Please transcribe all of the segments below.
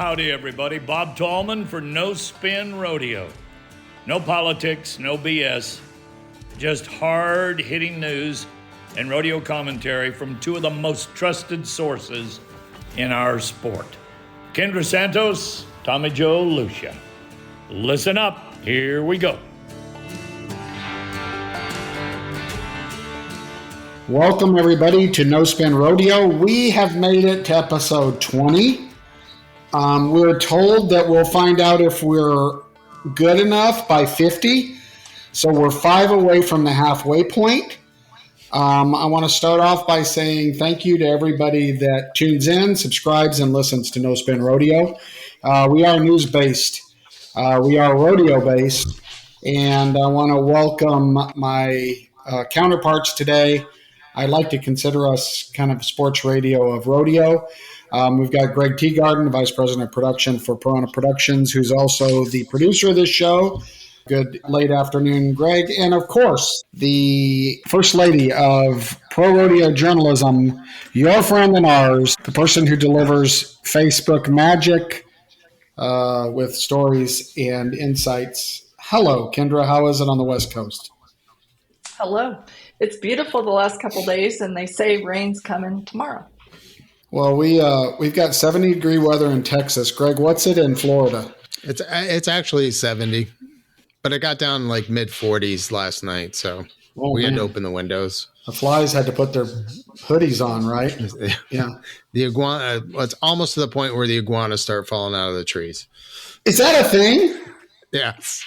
Howdy, everybody. Bob Tallman for No Spin Rodeo. No politics, no BS, just hard-hitting news and rodeo commentary from two of the most trusted sources in our sport. Kendra Santos, Tommy Joe Lucia. Listen up. Here we go. Welcome, everybody, to No Spin Rodeo. We have made it to episode 20. We're told that we'll find out if we're good enough by 50. So we're 5 away from the halfway point. I want to start off by saying thank you to everybody that tunes in, subscribes, and listens to No Spin Rodeo. We are news-based. We are rodeo-based. And I want to welcome my counterparts today. I like to consider us kind of sports radio of rodeo. We've got Greg Teagarden, the Vice President of Production for Piranha Productions, who's also the producer of this show. Good late afternoon, Greg. And, of course, the First Lady of Pro Rodeo Journalism, your friend and ours, the person who delivers Facebook magic with stories and insights. Hello, Kendra. How is it on the West Coast? Hello. It's beautiful the last couple days, and they say rain's coming tomorrow. Well, we've got 70-degree weather in Texas. Greg, what's it in Florida? It's actually 70, but it got down like mid-40s last night, so we had to open the windows. The flies had to put their hoodies on, right? Yeah. The iguana. It's almost to the point where the iguanas start falling out of the trees. Is that a thing? Yes.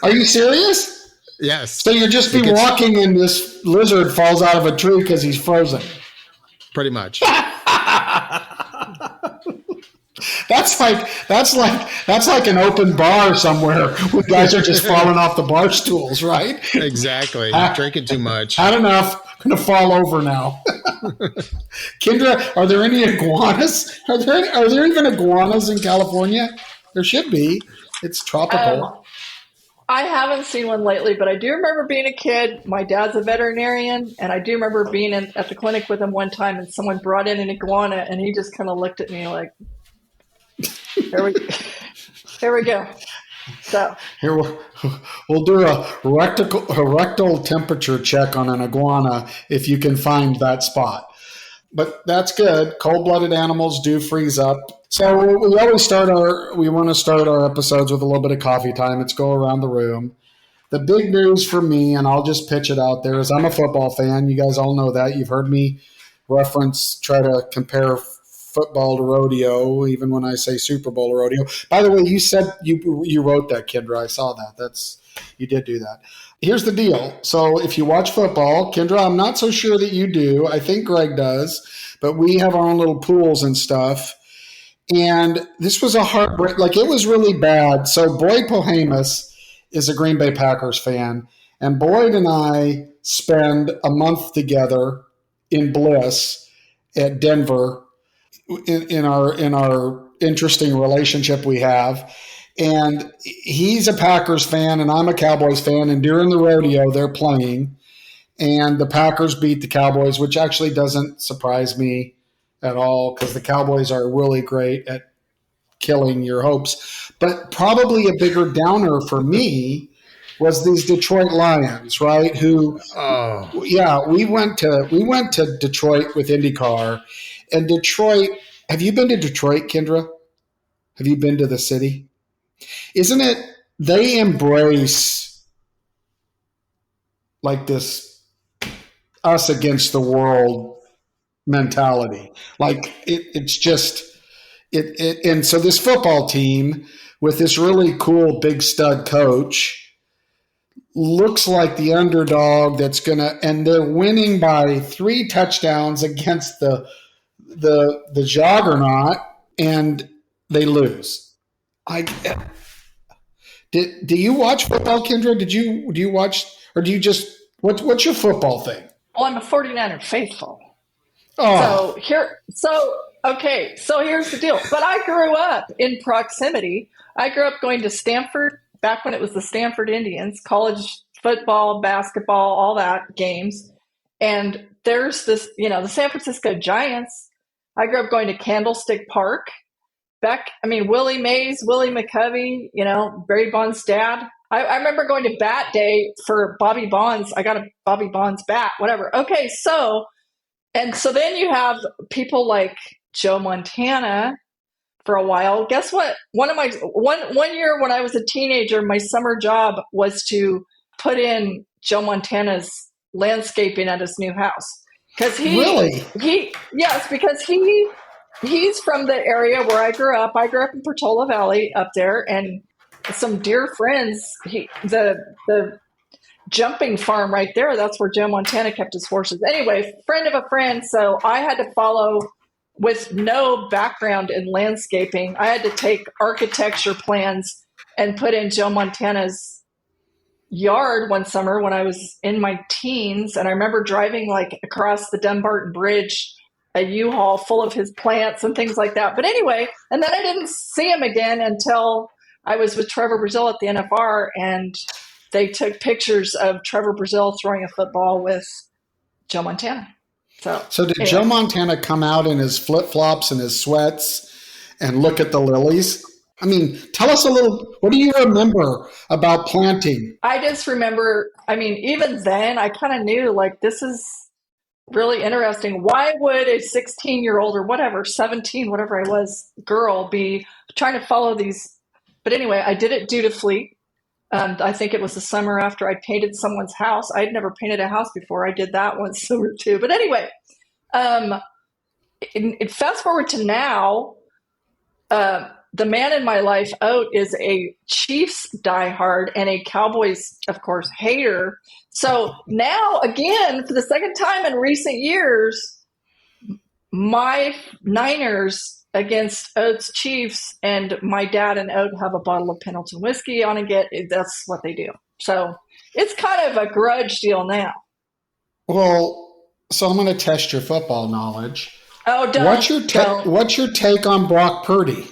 Are you serious? Yes. So you'll just be walking and this lizard falls out of a tree because he's frozen. Pretty much. That's like an open bar somewhere where guys are just falling off the bar stools, right? Exactly. Drinking too much. Had enough. I'm going to fall over now. Kendra, are there any iguanas? Are there even iguanas in California? There should be. It's tropical. I haven't seen one lately, but I do remember being a kid. My dad's a veterinarian, and I do remember being at the clinic with him one time, and someone brought in an iguana, and he just kind of looked at me like, here we go. So here we'll do a rectal temperature check on an iguana if you can find that spot. But that's good. Cold-blooded animals do freeze up. So we always want to start our episodes with a little bit of coffee time. Let's go around the room. The big news for me, and I'll just pitch it out there, is I'm a football fan. You guys all know that. You've heard me try to compare football to rodeo, even when I say Super Bowl to rodeo. By the way, you said you wrote that, Kendra. I saw that. You did do that. Here's the deal. So if you watch football, Kendra, I'm not so sure that you do. I think Greg does, but we have our own little pools and stuff. And this was a heartbreak. Like, it was really bad. So Boyd Pohamus is a Green Bay Packers fan, and Boyd and I spend a month together in bliss at Denver in our interesting relationship we have. And he's a Packers fan, and I'm a Cowboys fan. And during the rodeo, they're playing, and the Packers beat the Cowboys, which actually doesn't surprise me at all because the Cowboys are really great at killing your hopes. But probably a bigger downer for me was these Detroit Lions, right? We went to Detroit with IndyCar, and Detroit. Have you been to Detroit, Kendra? Have you been to the city? Isn't it? They embrace like this us against the world mentality. Like it's just it. And so this football team with this really cool big stud coach looks like the underdog and they're winning by 3 touchdowns against the juggernaut, and they lose. Do you watch football, Kendra? Do you watch, or do you just what's your football thing? Well, I'm a 49er faithful. Oh. So here's the deal. But I grew up in proximity. I grew up going to Stanford back when it was the Stanford Indians, college football, basketball, all that games. And there's this, the San Francisco Giants. I grew up going to Candlestick Park Willie Mays, Willie McCovey, Barry Bonds' dad. I remember going to bat day for Bobby Bonds. I got a Bobby Bonds bat, whatever. Okay, so then you have people like Joe Montana for a while. Guess what? One year when I was a teenager, my summer job was to put in Joe Montana's landscaping at his new house. Because he's from the area where I grew up. I grew up in Portola Valley up there, and some dear friends, the jumping farm right there, that's where Joe Montana kept his horses. Anyway, friend of a friend, so I had to follow with no background in landscaping. I had to take architecture plans and put in Joe Montana's yard one summer when I was in my teens, and I remember driving like across the Dumbarton Bridge, a U-Haul full of his plants and things like that. But anyway, and then I didn't see him again until I was with Trevor Brazile at the NFR, and they took pictures of Trevor Brazile throwing a football with Joe Montana. So did Joe Montana come out in his flip-flops and his sweats and look at the lilies? I mean, tell us a little, what do you remember about planting? I just remember, even then I kind of knew like, this is really interesting. Why would a 16-year-old or whatever, 17, whatever I was, girl be trying to follow these? But anyway, I did it dutifully. I think it was the summer after I painted someone's house. I'd never painted a house before. I did that one summer too. But anyway, fast forward to now, the man in my life, Oat, is a Chiefs diehard and a Cowboys, of course, hater. So now, again, for the second time in recent years, my Niners against Oat's Chiefs, and my dad and Oat have a bottle of Pendleton whiskey on it. That's what they do. So it's kind of a grudge deal now. Well, so I'm going to test your football knowledge. Oh, don't. What's your take on Brock Purdy?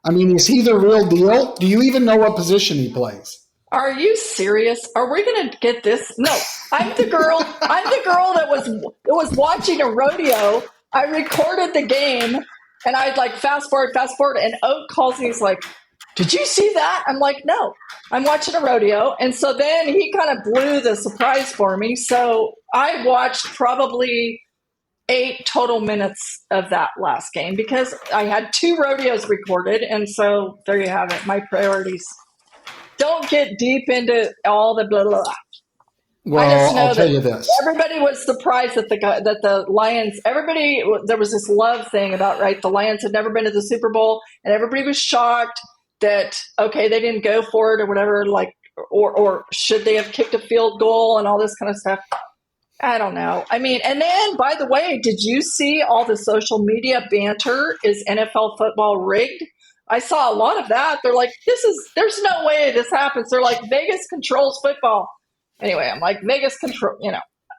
Is he the real deal? Do you even know what position he plays? Are you serious? Are we going to get this? No, I'm the girl that was watching a rodeo. I recorded the game. And I'd like fast forward, and Oak calls me. He's like, "Did you see that?" I'm like, "No, I'm watching a rodeo." And so then he kind of blew the surprise for me. So I watched probably 8 total minutes of that last game because I had 2 rodeos recorded. And so there you have it. My priorities. Don't get deep into all the blah, blah, blah. Well, I'll tell you this. Everybody was surprised that the Lions, there was this love thing about, right, the Lions had never been to the Super Bowl, and everybody was shocked that, okay, they didn't go for it or whatever, like, or should they have kicked a field goal and all this kind of stuff. I don't know. And then, by the way, did you see all the social media banter? Is NFL football rigged? I saw a lot of that. They're like, there's no way this happens. They're like, Vegas controls football. Anyway, I'm like, Vegas control,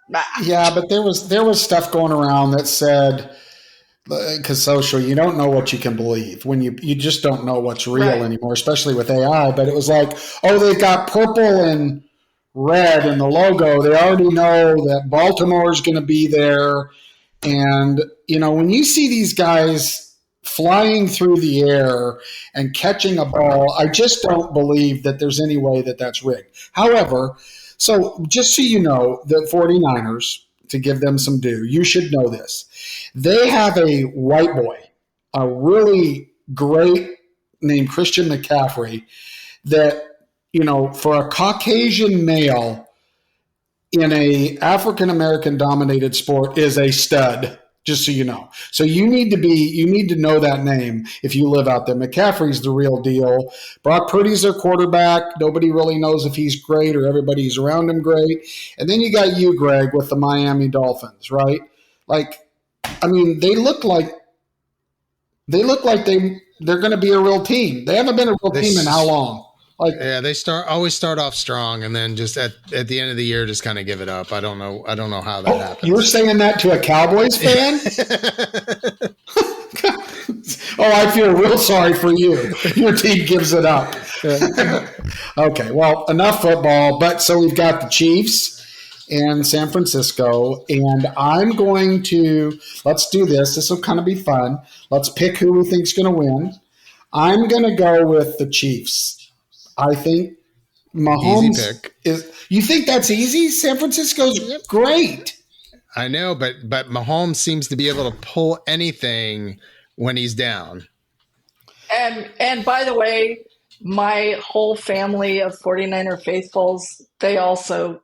Nah. Yeah, but there was stuff going around that said, because social, you don't know what you can believe when you just don't know what's real anymore, especially with AI. But it was like, oh, they've got purple and red in the logo. They already know that Baltimore is going to be there. And, when you see these guys flying through the air and catching a ball, I just don't believe that there's any way that that's rigged. However, so just so you know, the 49ers, to give them some due, you should know this. They have a white boy, a really great named Christian McCaffrey that, for a Caucasian male in a African-American dominated sport is a stud, just so you know. So you need to know that name if you live out there. McCaffrey's the real deal. Brock Purdy's their quarterback. Nobody really knows if he's great or everybody's around him great. And then you got you, Greg, with the Miami Dolphins, right? They look like they're going to be a real team. They haven't been a real team in how long? They always start off strong and then just at the end of the year just kind of give it up. I don't know how that happens. You're saying that to a Cowboys fan? I feel real sorry for you. Your team gives it up. Okay, well, enough football. But so we've got the Chiefs and San Francisco, and I'm going to let's do this. This will kind of be fun. Let's pick who we think's going to win. I'm going to go with the Chiefs. I think Mahomes Easy pick. is. You think that's easy? San Francisco's great. I know, but Mahomes seems to be able to pull anything when he's down. And by the way, my whole family of 49er faithfuls, they also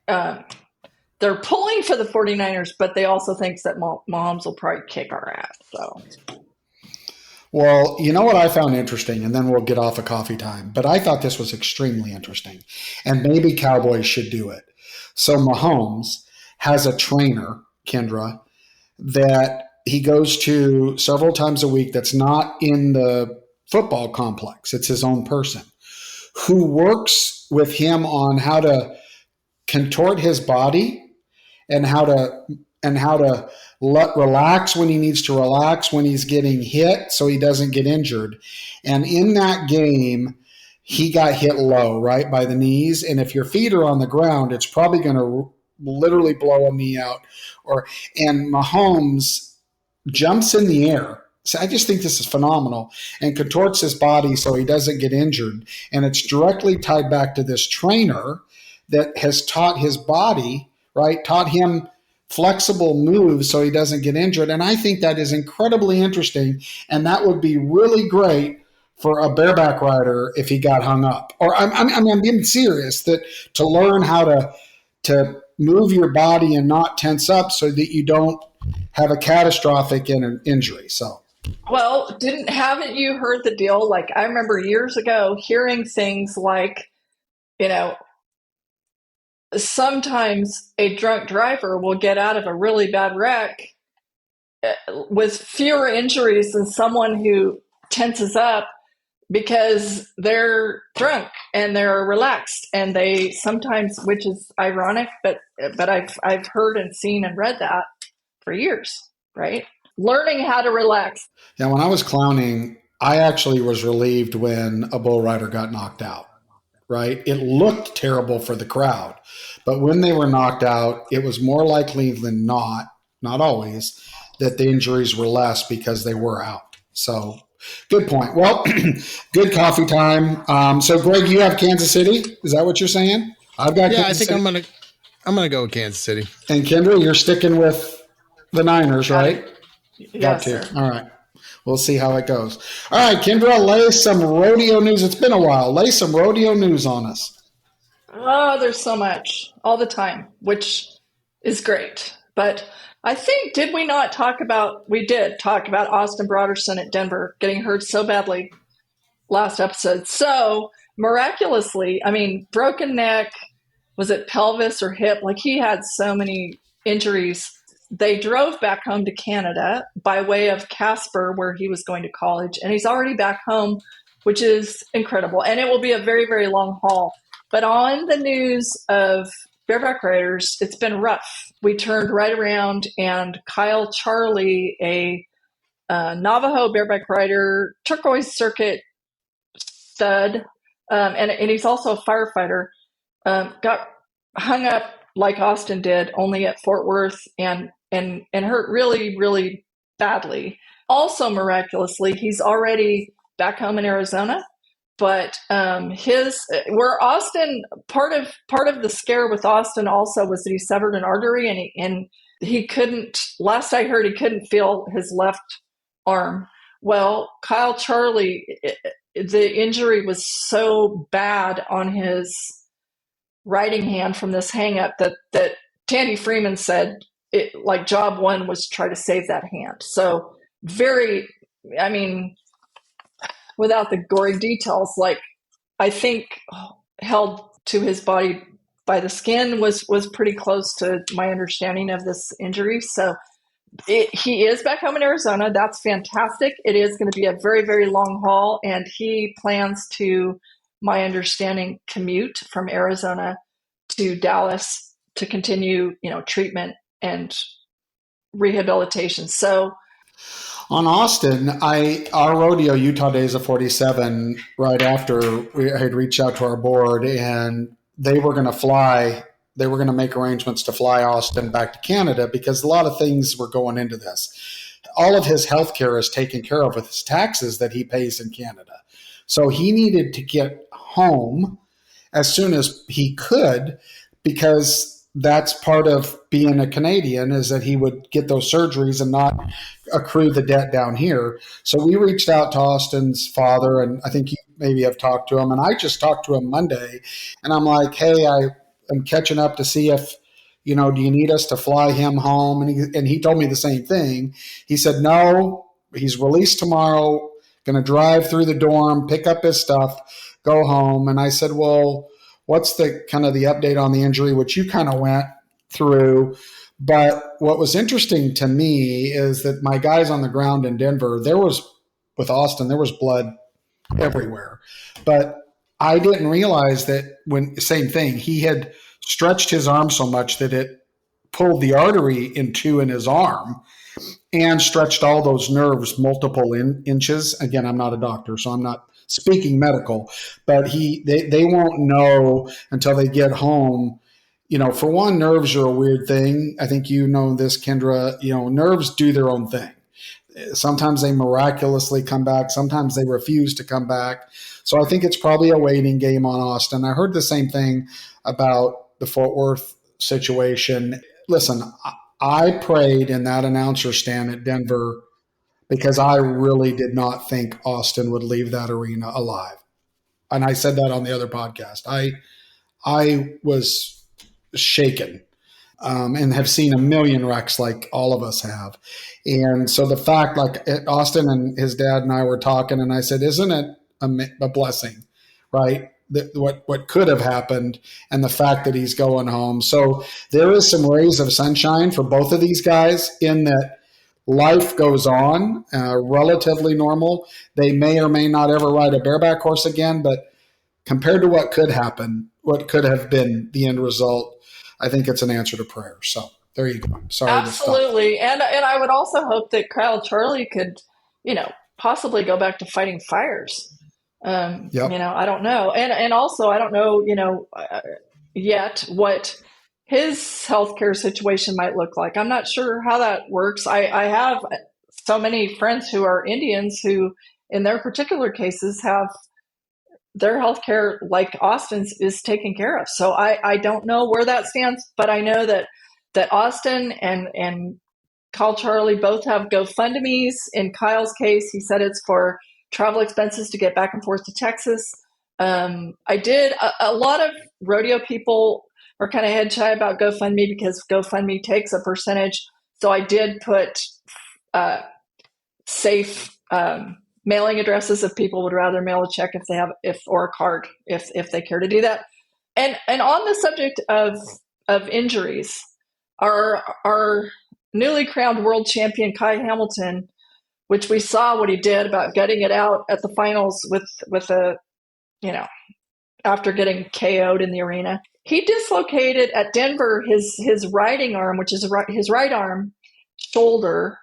they're pulling for the 49ers, but they also think that Mahomes will probably kick our ass. So, well, you know what I found interesting, and then we'll get off of coffee time, but I thought this was extremely interesting, and maybe Cowboys should do it. So Mahomes has a trainer, Kendra, that he goes to several times a week that's not in the football complex. It's his own person who works with him on how to contort his body and how to relax when he needs to relax when he's getting hit so he doesn't get injured. And in that game, he got hit low, right, by the knees. And if your feet are on the ground, it's probably going to literally blow a knee out. And Mahomes jumps in the air. So I just think this is phenomenal, and contorts his body so he doesn't get injured. And it's directly tied back to this trainer that has taught his body, right, taught him flexible moves so he doesn't get injured. And I think that is incredibly interesting, and that would be really great for a bareback rider if he got hung up. Or I'm being serious, that to learn how to move your body and not tense up so that you don't have a catastrophic injury. So, well, haven't you heard the deal? Like, I remember years ago hearing things like, sometimes a drunk driver will get out of a really bad wreck with fewer injuries than someone who tenses up because they're drunk and they're relaxed, and they sometimes, which is ironic, but I've heard and seen and read that for years, right? Learning how to relax. Yeah, when I was clowning, I actually was relieved when a bull rider got knocked out, right? It looked terrible for the crowd, but when they were knocked out, it was more likely than not always, that the injuries were less because they were out. So good point. Well, good coffee time. So Greg, you have Kansas City. Is that what you're saying? I've got. Yeah, Kansas I think City. I'm gonna go with Kansas City. And Kendra, you're sticking with the Niners, right? Yes, sir. All right. We'll see how it goes. All right, Kendra, lay some rodeo news. It's been a while. Lay some rodeo news on us. Oh, there's so much all the time, which is great. But I think, we did talk about Austin Broderson at Denver getting hurt so badly last episode. So miraculously, broken neck, was it pelvis or hip? Like, he had so many injuries. They drove back home to Canada by way of Casper, where he was going to college, and he's already back home, which is incredible. And it will be a very, very long haul. But on the news of bareback riders, it's been rough. We turned right around, and Kyle Charlie, a Navajo bareback rider, turquoise circuit stud, and he's also a firefighter, got hung up like Austin did, only at Fort Worth, and hurt really, really badly. Also, miraculously, he's already back home in Arizona. But where Austin, part of the scare with Austin also was that he severed an artery, and he couldn't. Last I heard, he couldn't feel his left arm. Well, Kyle Charlie, the injury was so bad on his riding hand from this hang up that Tandy Freeman said job one was try to save that hand. So without the gory details, I think held to his body by the skin was pretty close to my understanding of this injury. So he is back home in Arizona. That's fantastic. It is going to be a very, very long haul, and he plans to, my understanding, commute from Arizona to Dallas to continue, treatment and rehabilitation. So on Austin, our rodeo Utah Days of 47, right after we had reached out to our board, and they were going to fly. They were going to make arrangements to fly Austin back to Canada because a lot of things were going into this. all of his health care is taken care of with his taxes that he pays in Canada. So he needed to get home as soon as he could, because that's part of being a Canadian, is that he would get those surgeries and not accrue the debt down here. So we reached out to Austin's father, and I think you maybe have talked to him, and I just talked to him Monday, and I'm like, hey, I'm catching up to see if, do you need us to fly him home? And he told me the same thing. He said, no, he's released tomorrow, going to drive through the dorm, pick up his stuff, go home. And I said, well, what's the kind of the update on the injury, which you kind of went through. But what was interesting to me is that my guys on the ground in Denver, with Austin, there was blood everywhere. But I didn't realize that same thing, he had stretched his arm so much that it pulled the artery in two in his arm and stretched all those nerves multiple inches. Again, I'm not a doctor, so I'm not speaking medical, but they won't know until they get home. For one, nerves are a weird thing. I think you know this, Kendra. Nerves do their own thing. Sometimes they miraculously come back. Sometimes they refuse to come back. So I think it's probably a waiting game on Austin. I heard the same thing about the Fort Worth situation. Listen, I prayed in that announcer stand at Denver because I really did not think Austin would leave that arena alive. And I said that on the other podcast. I was shaken and have seen a million wrecks like all of us have. And so the fact, like Austin and his dad and I were talking, and I said, isn't it a blessing, right? What could have happened, and the fact that he's going home. So there is some rays of sunshine for both of these guys in that life goes on, relatively normal. They may or may not ever ride a bareback horse again, but compared to what could happen, what could have been the end result, I think it's an answer to prayer. So there you go. Sorry. Absolutely. And I would also hope that Kyle Charlie could, possibly go back to fighting fires. Yep. I don't know. And also, I don't know, yet what his healthcare situation might look like. I'm not sure how that works. I have so many friends who are Indians who, in their particular cases, have their healthcare, like Austin's, is taken care of. So I don't know where that stands, but I know that Austin and Kyle Charlie both have GoFundMes. In Kyle's case, he said it's for travel expenses to get back and forth to Texas. I did. A lot of rodeo people are kind of head shy about GoFundMe because GoFundMe takes a percentage. So I did put safe mailing addresses if people would rather mail a check or a card if they care to do that. And on the subject of injuries, our newly crowned world champion Kai Hamilton, which we saw what he did about gutting it out at the finals with after getting KO'd in the arena. He dislocated at Denver his riding arm, which is his right arm shoulder,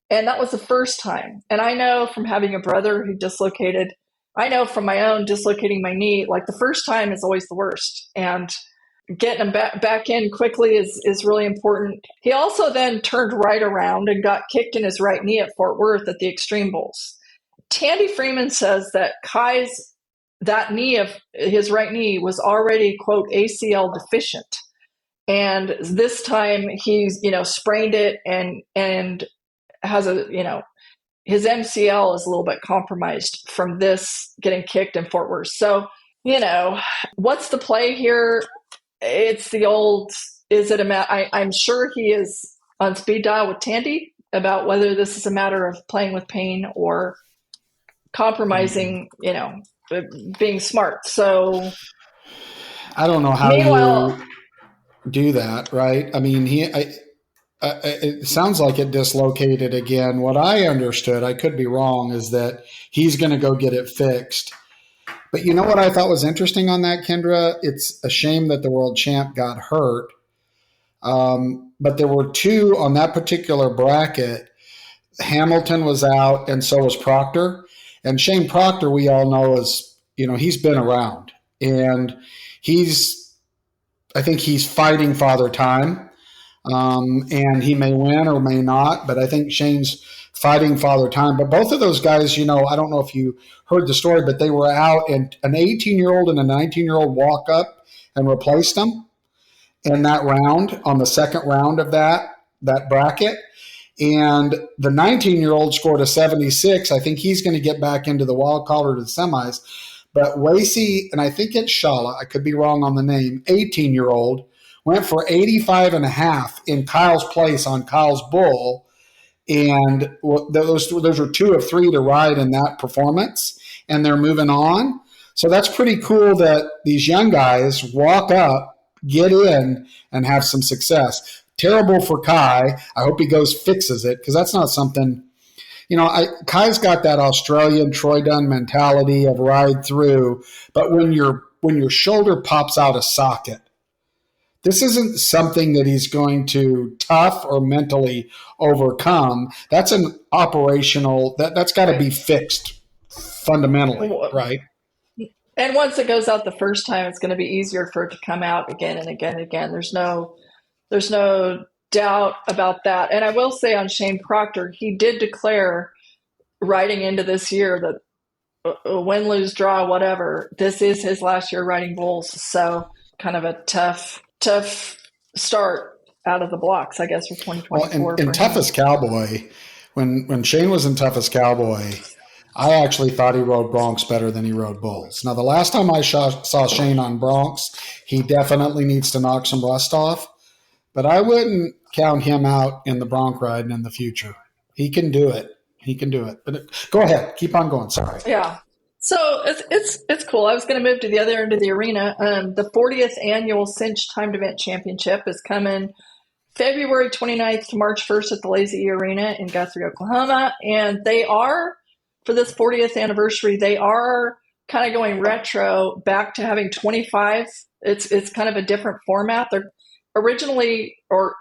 and that was the first time. And I know from having a brother who dislocated, I know from my own dislocating my knee, like the first time is always the worst. And getting him back in quickly is really important. He also then turned right around and got kicked in his right knee at Fort Worth at the Extreme Bowls. Tandy Freeman says that that knee of his right knee was already, quote, ACL deficient. And this time he's, sprained it and has his MCL is a little bit compromised from this getting kicked in Fort Worth. So, what's the play here? It's the old, is it I'm sure he is on speed dial with Tandy about whether this is a matter of playing with pain or compromising, being smart. So I don't know how you do that, right? I mean, it sounds like it dislocated again. What I understood, I could be wrong, is that he's going to go get it fixed. But you know what I thought was interesting on that, Kendra? It's a shame that the world champ got hurt. But there were two on that particular bracket. Hamilton was out, and so was Proctor. And Shane Proctor, we all know, is, he's been around. And I think he's fighting Father Time. And he may win or may not, but I think Shane's fighting Father Time. But both of those guys, I don't know if you heard the story, but they were out and an 18-year-old and a 19-year-old walk up and replaced them in that round, on the second round of that bracket. And the 19-year-old scored a 76. I think he's going to get back into the wild card or to the semis. But Wasey, and I think it's Shala, I could be wrong on the name, 18-year-old, went for 85.5 in Kyle's place on Kyle's bull. And those are 2 of 3 to ride in that performance, and they're moving on. So that's pretty cool that these young guys walk up, get in, and have some success. Terrible for Kai. I hope he goes fixes it, because that's not something, Kai's got that Australian Troy Dunn mentality of ride through, but when your shoulder pops out a socket, this isn't something that he's going to tough or mentally overcome. That's an operational, that's got to be fixed fundamentally, right? And once it goes out the first time, it's going to be easier for it to come out again and again and again. There's no doubt about that. And I will say on Shane Proctor, he did declare riding into this year that win, lose, draw, whatever, this is his last year riding bulls. So kind of a tough start out of the blocks, I guess, for 2024. Well, in Toughest Cowboy, when Shane was in Toughest Cowboy, I actually thought he rode Bronx better than he rode bulls. Now, the last time I saw Shane on Bronx, he definitely needs to knock some rust off, but I wouldn't count him out in the bronc riding in the future. He can do it. But go ahead. Keep on going. Sorry. Yeah. So it's cool. I was going to move to the other end of the arena. The 40th annual Cinch Timed Event Championship is coming February 29th to March 1st at the Lazy E Arena in Guthrie, Oklahoma. And they are, for this 40th anniversary, they are kind of going retro back to having 25. It's kind of a different format. They're originally, for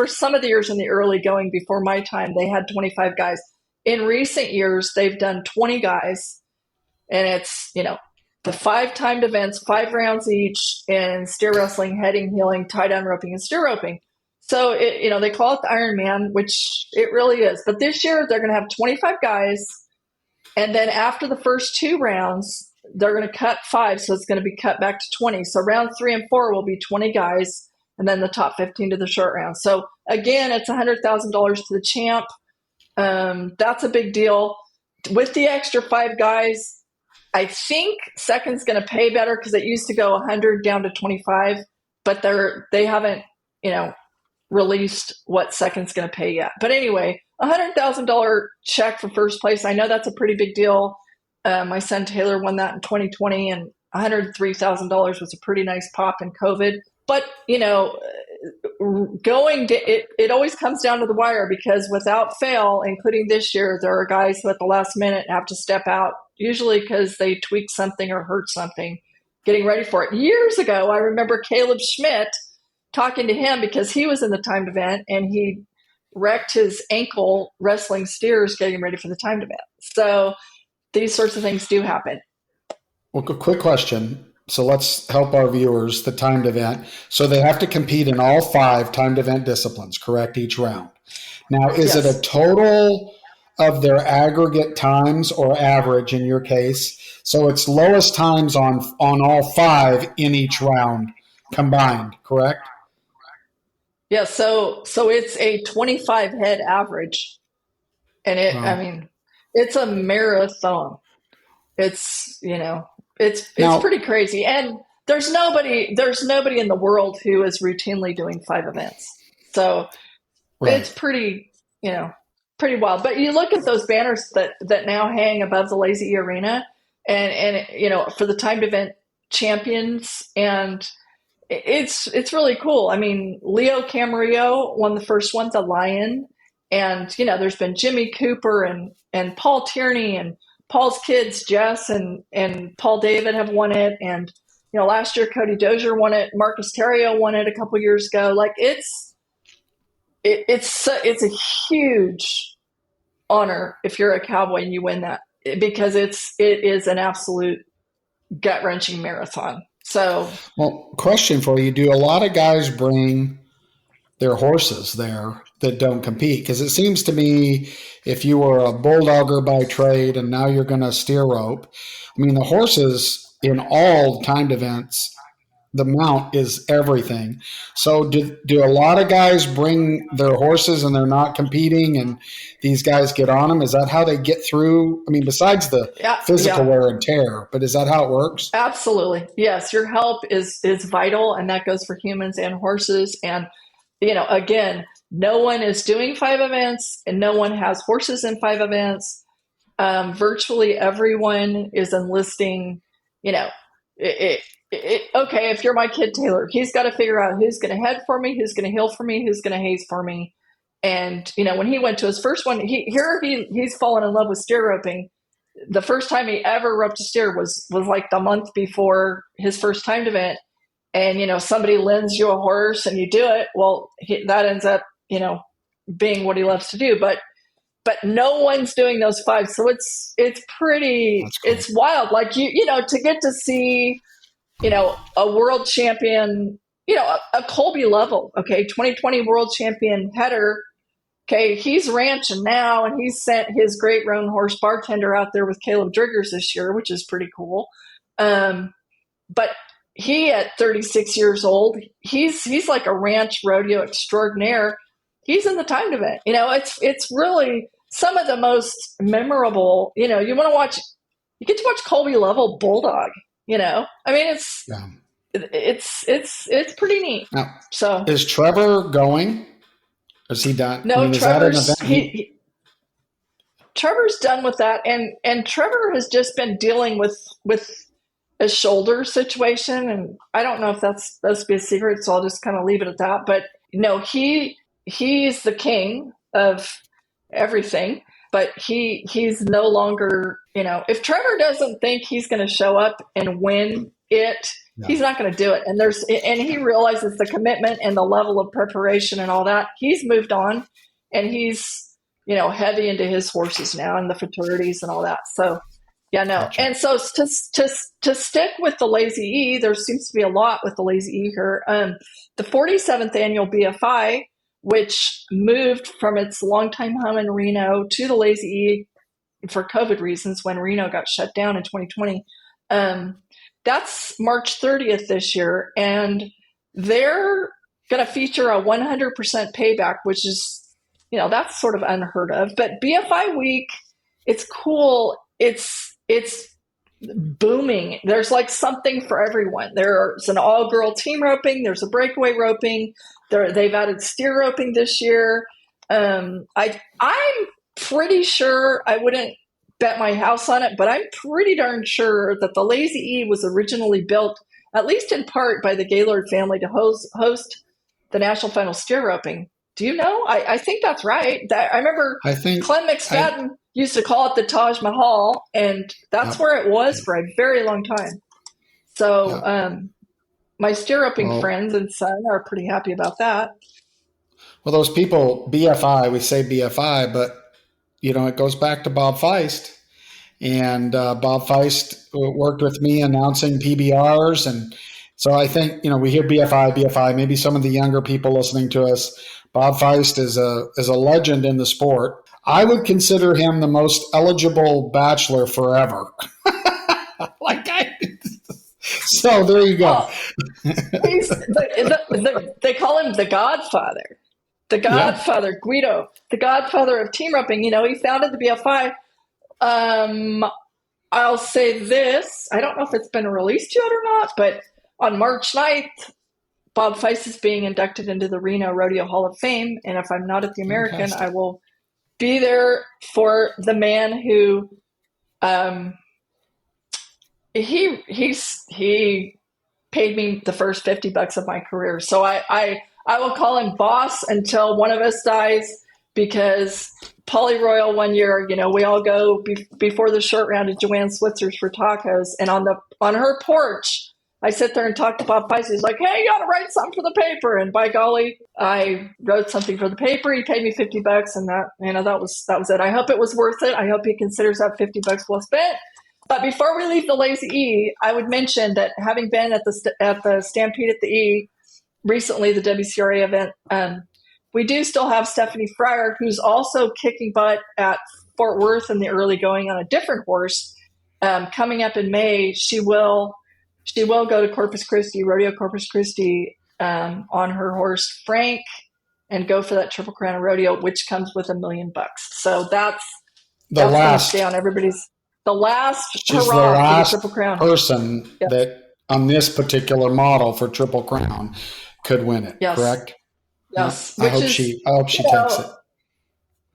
some of the years in the early going before my time, they had 25 guys. In recent years, they've done 20 guys. And it's, the 5 timed events, 5 rounds each in steer wrestling, heading, heeling, tie down roping, and steer roping. So, they call it the Iron Man, which it really is. But this year, they're going to have 25 guys. And then after the first 2 rounds, they're going to cut 5. So it's going to be cut back to 20. So rounds 3 and 4 will be 20 guys. And then the top 15 to the short round. So again, it's $100,000 to the champ. That's a big deal. With the extra 5 guys, I think second's going to pay better, because it used to go 100 down to 25, but they haven't, released what second's going to pay yet. But anyway, $100,000 check for first place. I know that's a pretty big deal. My son Taylor won that in 2020, and $103,000 was a pretty nice pop in COVID. But, it always comes down to the wire, because without fail, including this year, there are guys who at the last minute have to step out, usually because they tweaked something or hurt something, getting ready for it. Years ago, I remember Caleb Schmidt talking to him because he was in the timed event and he wrecked his ankle wrestling steers getting ready for the timed event. So these sorts of things do happen. Well, quick question. So let's help our viewers, the timed event. So they have to compete in all 5 timed event disciplines, correct, each round. Now, is it a total of their aggregate times or average in your case? So it's lowest times on all 5 in each round combined, correct? Yeah, so it's a 25 head average. And it's a marathon. It's, it's pretty crazy. And there's nobody in the world who is routinely doing 5 events. So It's pretty wild. But you look at those banners that now hang above the Lazy E Arena and for the timed event champions, and it's really cool. I mean, Leo Camarillo won the first one, the Lion, and there's been Jimmy Cooper and Paul Tierney, and Paul's kids, Jess and Paul David, have won it. And, last year, Cody Dozier won it. Marcus Terrio won it a couple years ago. Like it's a huge honor if you're a cowboy and you win that, because it is an absolute gut wrenching marathon. So, well, question for you. Do a lot of guys bring their horses there that don't compete? Because it seems to me if you were a bulldogger by trade and now you're going to steer rope, I mean, the horses in all timed events, the mount is everything. So do a lot of guys bring their horses and they're not competing and these guys get on them? Is that how they get through? I mean, besides the physical wear and tear, but is that how it works? Absolutely. Yes. Your help is vital, and that goes for humans and horses. And, again, no one is doing 5 events and no one has horses in 5 events. Virtually everyone is enlisting, okay, if you're my kid Taylor, he's got to figure out who's going to head for me, who's going to hill for me, who's going to haze for me. And when he went to his first one, he's fallen in love with steer roping. The first time he ever roped a steer was like the month before his first timed event. And somebody lends you a horse and you do it. Well, that ends up being what he loves to do. But no one's doing those 5, so it's pretty. Cool. It's wild. Like to get to see. A world champion, a Colby Lovell, okay, 2020 world champion header. Okay, he's ranching now, and he's sent his great roan horse Bartender out there with Caleb Driggers this year, which is pretty cool. But he, at 36 years old, he's like a ranch rodeo extraordinaire. He's in the timed event. It's really some of the most memorable. You want to watch. You get to watch Colby Lovell bulldog. I mean, it's pretty neat. Now, so is Trevor going? Is he done? No, I mean, Trevor's Trevor's done with that, and Trevor has just been dealing with a shoulder situation, and I don't know if that's supposed to be a secret, so I'll just kind of leave it at that. But he's the king of everything. But he's no longer, if Trevor doesn't think he's going to show up and win it, he's not going to do it. And he realizes the commitment and the level of preparation and all that. He's moved on, and he's, heavy into his horses now and the fraternities and all that. So, Gotcha. And so to stick with the Lazy E, there seems to be a lot with the Lazy E here. The 47th annual BFI, which moved from its longtime home in Reno to the Lazy E for COVID reasons when Reno got shut down in 2020. That's March 30th this year, and they're going to feature a 100% payback, which is, that's sort of unheard of. But BFI week, it's cool. It's booming. There's like something for everyone. There's an all-girl team roping. There's a breakaway roping. They've added steer roping this year. I'm pretty sure, I wouldn't bet my house on it, but I'm pretty darn sure that the Lazy E was originally built, at least in part, by the Gaylord family to host the National Final steer roping. Do you know? I think that's right. I remember Clem McSpadden used to call it the Taj Mahal, and that's where it was for a very long time. So my steer roping friends and son are pretty happy about that. Well, those people, BFI, we say BFI, but, it goes back to Bob Feist. And Bob Feist worked with me announcing PBRs. And so I think, we hear BFI, maybe some of the younger people listening to us. Bob Feist is a legend in the sport. I would consider him the most eligible bachelor forever. So there you go. They call him the Godfather. The Godfather, Guido, the Godfather of team roping. He founded the BFI. I'll say this. I don't know if it's been released yet or not, but on March 9th, Bob Feist is being inducted into the Reno Rodeo Hall of Fame. And if I'm not at the American, Fantastic. I will be there for the man who he paid me the first $50 of my career. So I will call him boss until one of us dies, because Polly Royal one year, we all go before the short round to Joanne Switzer's for tacos. And on her porch, I sit there and talk to Bob Feist. He's like, hey, you ought to write something for the paper. And by golly, I wrote something for the paper. He paid me $50, and that was it. I hope it was worth it. I hope he considers that $50 well spent. But before we leave the Lazy E, I would mention that having been at the Stampede at the E recently, the WCRA event, we do still have Stephanie Fryer, who's also kicking butt at Fort Worth in the early going on a different horse. Coming up in May, she will go to Corpus Christi, Rodeo Corpus Christi, on her horse Frank, and go for that Triple Crown rodeo, which comes with $1 million. So that's going to stay on everybody's. The last She's hurrah the last for the Triple Crown person that on this particular model for Triple Crown could win it. Yes. Correct. Yes. I hope she takes it.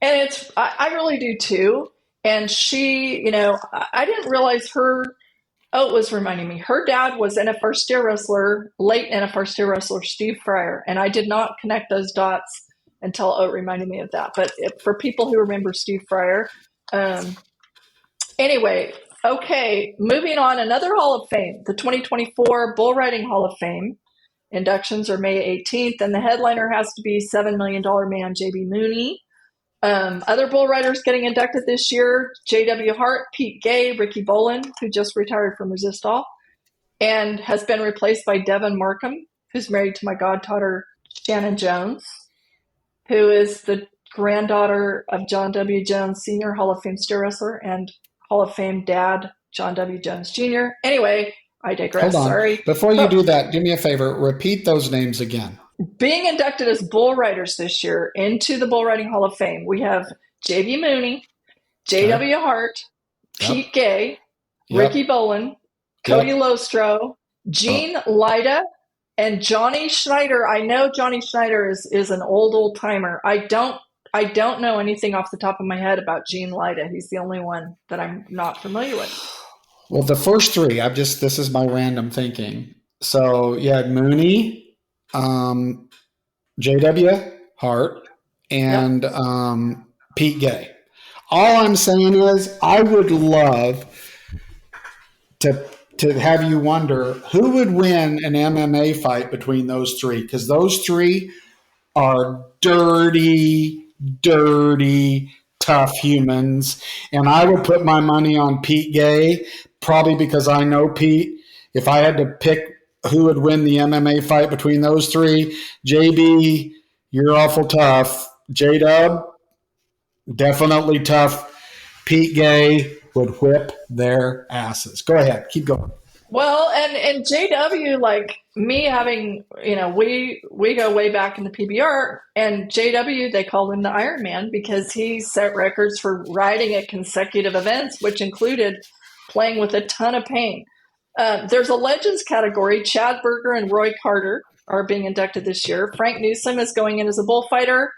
And I really do too. And she, I didn't realize it was reminding me, her dad was NFR steer wrestler, late NFR steer wrestler, Steve Fryer. And I did not connect those dots until Oat reminded me of that. But for people who remember Steve Fryer, anyway, okay, moving on, another Hall of Fame, the 2024 Bull Riding Hall of Fame. Inductions are May 18th, and the headliner has to be $7 million man J.B. Mooney. Other bull riders getting inducted this year, J.W. Hart, Pete Gay, Ricky Boland, who just retired from Resistol, and has been replaced by Devin Markham, who's married to my goddaughter, Shannon Jones, who is the granddaughter of John W. Jones, Sr., Hall of Fame steer wrestler, and Hall of Fame dad, John W. Jones, Jr. Anyway, I digress. Hold on. Sorry. Before you do that, do me a favor. Repeat those names again. Being inducted as bull riders this year into the Bull Riding Hall of Fame, we have J.B. Mooney, J.W. Hart, Pete Gay, Ricky Boland, Cody Lostro, Gene Lida, and Johnny Schneider. I know Johnny Schneider is an old timer. I don't know anything off the top of my head about Gene Lida. He's the only one that I'm not familiar with. Well, the first three, this is my random thinking. So you had Mooney, J.W. Hart, and Pete Gay. All I'm saying is I would love to have you wonder who would win an MMA fight between those three, because those three are dirty, tough humans. And I would put my money on Pete Gay, probably because I know Pete. If I had to pick who would win the MMA fight between those three, JB, you're awful tough. J-Dub, definitely tough. Pete Gay would whip their asses. Go ahead. Keep going. Well, and JW, like me having, we go way back in the PBR, and JW, they called him the Iron Man because he set records for riding at consecutive events, which included playing with a ton of pain. There's a Legends category. Chad Berger and Roy Carter are being inducted this year. Frank Newsom is going in as a bullfighter.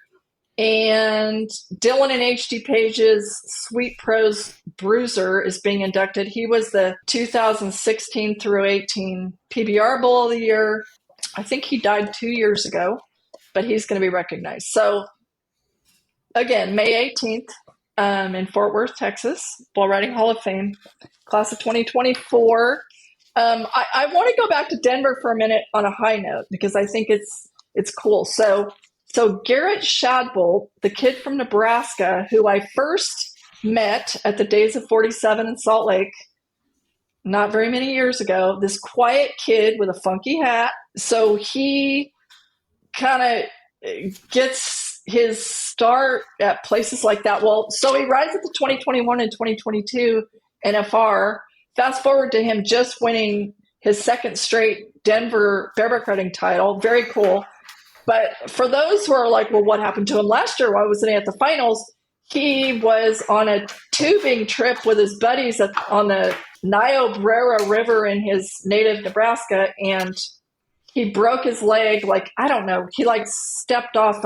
And Dylan and H.D. Page's Sweet Pros Bruiser is being inducted. He was the 2016 through 18 PBR Bull of the Year. I think he died 2 years ago, but he's going to be recognized. So, again, May 18th in Fort Worth, Texas, Bull Riding Hall of Fame, class of 2024. I want to go back to Denver for a minute on a high note because I think it's cool. So Garrett Shadbolt, the kid from Nebraska, who I first met at the Days of 47 in Salt Lake, not very many years ago, this quiet kid with a funky hat. So he kind of gets his start at places like that. Well, so he rides at the 2021 and 2022 NFR. Fast forward to him just winning his second straight Denver bareback riding title. Very cool. But for those who are like, well, what happened to him last year? Why wasn't he at the finals? He was on a tubing trip with his buddies on the Niobrara River in his native Nebraska, and he broke his leg. Like, I don't know. He stepped off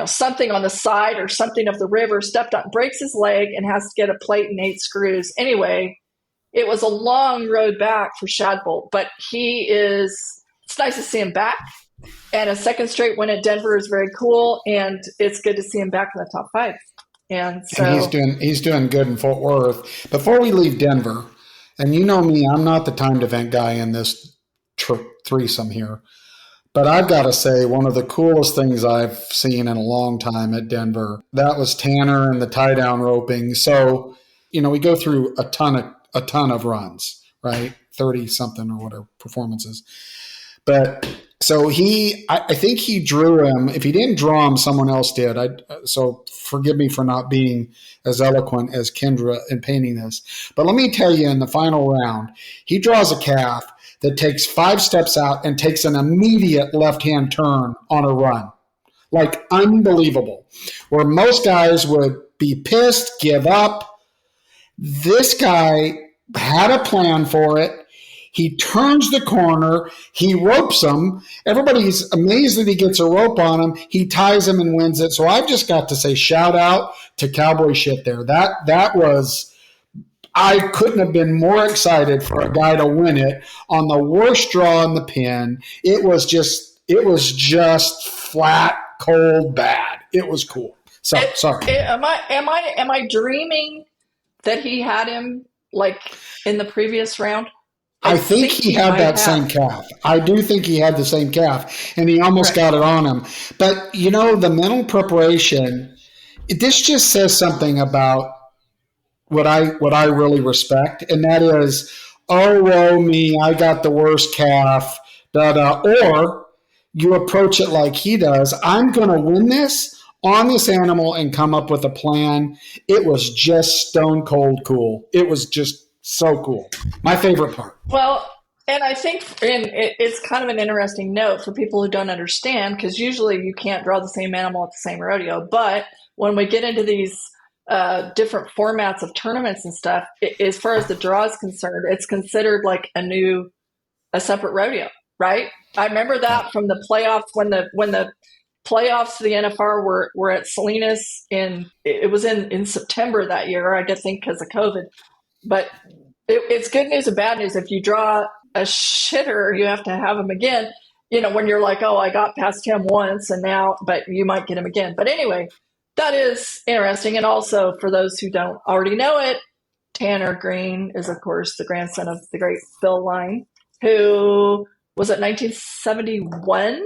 something on the side or something of the river, stepped up, breaks his leg, and has to get a plate and 8 screws. Anyway, it was a long road back for Shadbolt, but it's nice to see him back. And a second straight win at Denver is very cool, and it's good to see him back in the top 5. And he's doing good in Fort Worth. Before we leave Denver, and you know me, I'm not the timed event guy in this threesome here, but I've got to say one of the coolest things I've seen in a long time at Denver, that was Tanner and the tie down roping. So, we go through a ton of runs, right? 30 something or whatever performances. But So I think he drew him. If he didn't draw him, someone else did. So forgive me for not being as eloquent as Kendra in painting this. But let me tell you, in the final round, he draws a calf that takes 5 steps out and takes an immediate left-hand turn on a run. Like, unbelievable. Where most guys would be pissed, give up. This guy had a plan for it. He turns the corner. He ropes him. Everybody's amazed that he gets a rope on him. He ties him and wins it. So I've just got to say shout out to Cowboy Shit there. That was, I couldn't have been more excited for a guy to win it on the worst draw in the pin. It was just flat, cold, bad. It was cool. So sorry. Am I dreaming that he had him like in the previous round? I think he had that same calf. I do think he had the same calf, and he almost got it on him. But, the mental preparation, this just says something about what I really respect, and that is, oh, woe me, I got the worst calf, da-da. Or you approach it like he does. I'm going to win this on this animal and come up with a plan. It was just stone cold cool. It was just so cool. My favorite part. Well, and I think it's kind of an interesting note for people who don't understand, because usually you can't draw the same animal at the same rodeo. But when we get into these different formats of tournaments and stuff, as far as the draw is concerned, it's considered like a separate rodeo, right? I remember that from the playoffs when the playoffs to the NFR were at Salinas it was in September that year, I think because of COVID. But it's good news and bad news. If you draw a shitter, you have to have him again. When you're like, oh, I got past him once and now, but you might get him again. But anyway, that is interesting. And also for those who don't already know it, Tanner Green is, of course, the grandson of the great Phil Line, who was it 1971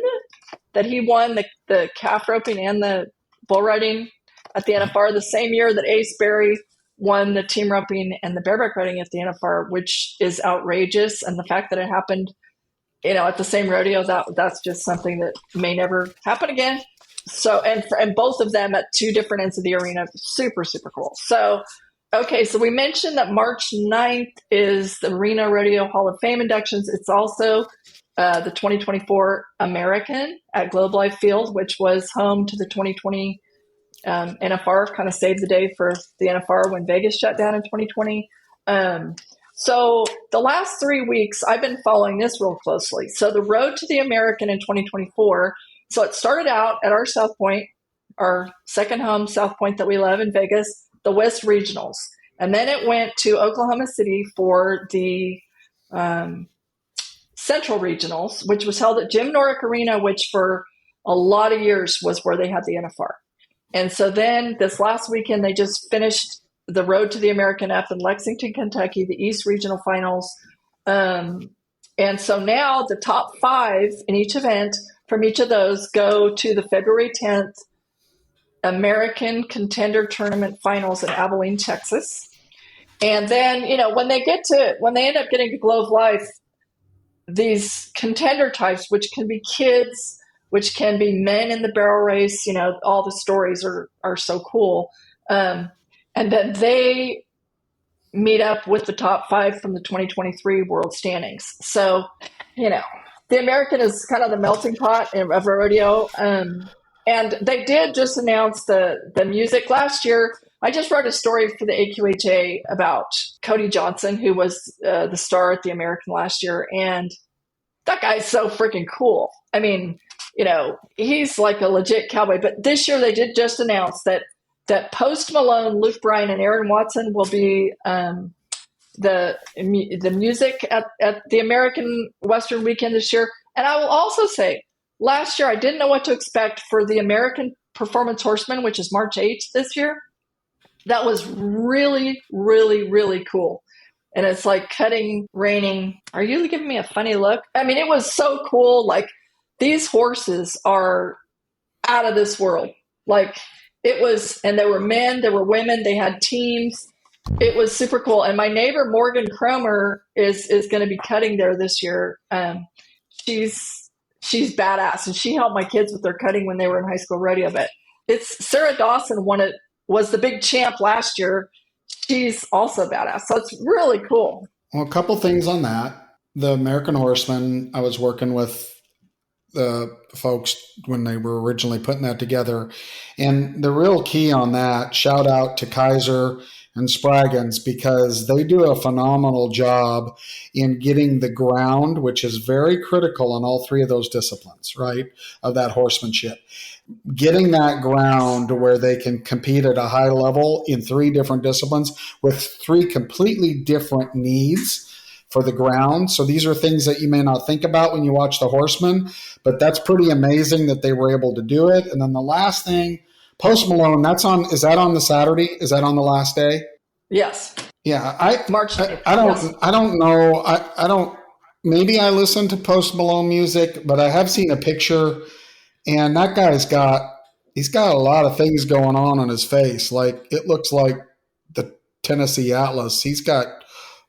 that he won the calf roping and the bull riding at the NFR, the same year that Ace Berry won the team roping and the bareback riding at the NFR, which is outrageous. And the fact that it happened, at the same rodeo, that's just something that may never happen again. So, and both of them at 2 different ends of the arena, super, super cool. So, okay, so we mentioned that March 9th is the Reno Rodeo Hall of Fame inductions. It's also the 2024 American at Globe Life Field, which was home to the 2020 NFR, kind of saved the day for the NFR when Vegas shut down in 2020. So the last 3 weeks, I've been following this real closely. So the road to the American in 2024. So it started out at our South Point, our second home, South Point that we love in Vegas, the West Regionals. And then it went to Oklahoma City for the Central Regionals, which was held at Jim Norick Arena, which for a lot of years was where they had the NFR. And so then this last weekend, they just finished the road to the American up in Lexington, Kentucky, the East Regional Finals. And so now the top 5 in each event from each of those go to the February 10th American Contender Tournament Finals in Abilene, Texas. And then, when they end up getting to Globe Life, these contender types, which can be kids, which can be men in the barrel race, all the stories are so cool. And then they meet up with the top 5 from the 2023 world standings. So, the American is kind of the melting pot of rodeo. And they did just announce the music last year. I just wrote a story for the AQHA about Cody Johnson, who was the star at the American last year. And that guy's so freaking cool. I mean, he's like a legit cowboy. But this year they did just announce that Post Malone, Luke Bryan, and Aaron Watson will be the music at the American Western Weekend this year. And I will also say, last year I didn't know what to expect for the American Performance Horseman, which is March 8th this year. That was really, really, really cool. And it's like cutting, raining. Are you giving me a funny look? I mean, it was so cool. Like, these horses are out of this world. Like, it was, and there were men, there were women, they had teams. It was super cool. And my neighbor, Morgan Cromer, is going to be cutting there this year. she's badass, and she helped my kids with their cutting when they were in high school rodeo. But it's Sarah Dawson was the big champ last year. She's also badass, so it's really cool. Well, a couple things on that. The American Horseman, I was working with the folks when they were originally putting that together. And the real key on that, shout out to Kaiser and Spraggins, because they do a phenomenal job in getting the ground, which is very critical in all three of those disciplines, right, of that horsemanship. Getting that ground to where they can compete at a high level in three different disciplines with three completely different needs for the ground. So these are things that you may not think about when you watch the horsemen, but that's pretty amazing that they were able to do it. And then the last thing, Post Malone, is that on the Saturday? Is that on the last day? Yes. Yeah. March 8th. I don't know. I don't, maybe I listen to Post Malone music, but I have seen a picture, and that guy's he's got a lot of things going on his face. Like, it looks like the Tennessee Atlas. He's got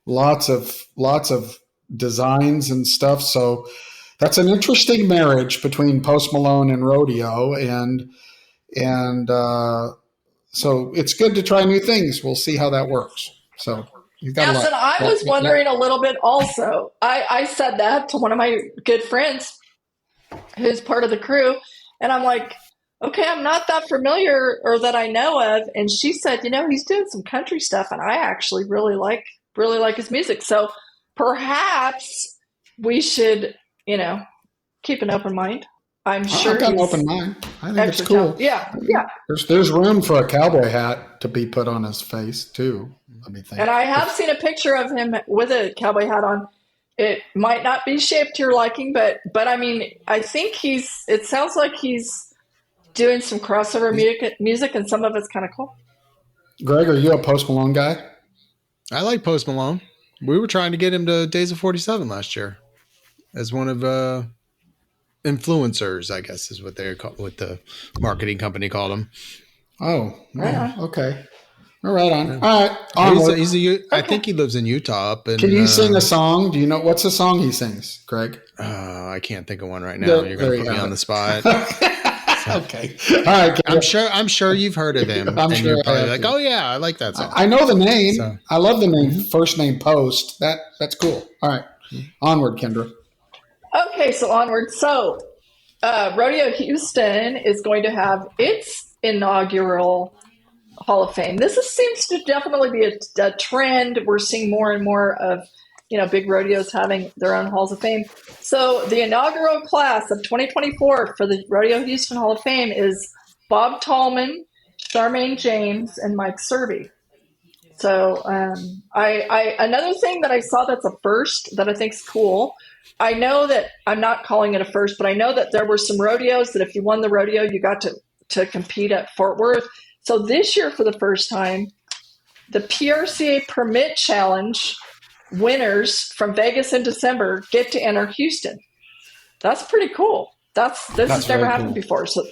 lots of designs and stuff. So that's an interesting marriage between Post Malone and rodeo, and so it's good to try new things. We'll see how that works. So you've got yes, and I was wondering a little bit also. I said that to one of my good friends who's part of the crew, and I'm like, okay, I'm not that familiar or that I know of. And she said, he's doing some country stuff, and I actually really like his music. So perhaps we should, keep an open mind. I'm sure I've got an open mind. I think it's cool. Yeah. There's room for a cowboy hat to be put on his face too. Let me think. And I have seen a picture of him with a cowboy hat on. It might not be shaped to your liking, but I mean, I think it sounds like he's doing some crossover music, and some of it's kind of cool. Greg, are you a Post Malone guy? I like Post Malone. We were trying to get him to Days of 47 last year as one of influencers, I guess is what what the marketing company called him. Oh, right. Okay. All right, on. All right. I think he lives in Utah. Can you sing a song? Do you know what's the song he sings, Greg? I can't think of one right now. You're going to put me on the spot. Okay. All right. I'm sure you've heard of him. I'm sure. You're probably like, oh yeah, I like that song. I know the name. So. I love the name. First name Post. That's cool. All right. Onward, Kendra. Okay, so onward. So, Rodeo Houston is going to have its inaugural Hall of Fame. This seems to definitely be a trend. We're seeing more and more of, big rodeos having their own Halls of Fame. So the inaugural class of 2024 for the Rodeo Houston Hall of Fame is Bob Tallman, Charmaine James, and Mike Serby. So another thing that I saw that's a first that I think is cool. I know that I'm not calling it a first, but I know that there were some rodeos that if you won the rodeo, you got to compete at Fort Worth. So this year, for the first time, the PRCA Permit Challenge winners from Vegas in December get to enter Houston. That's pretty cool. This has never happened before. So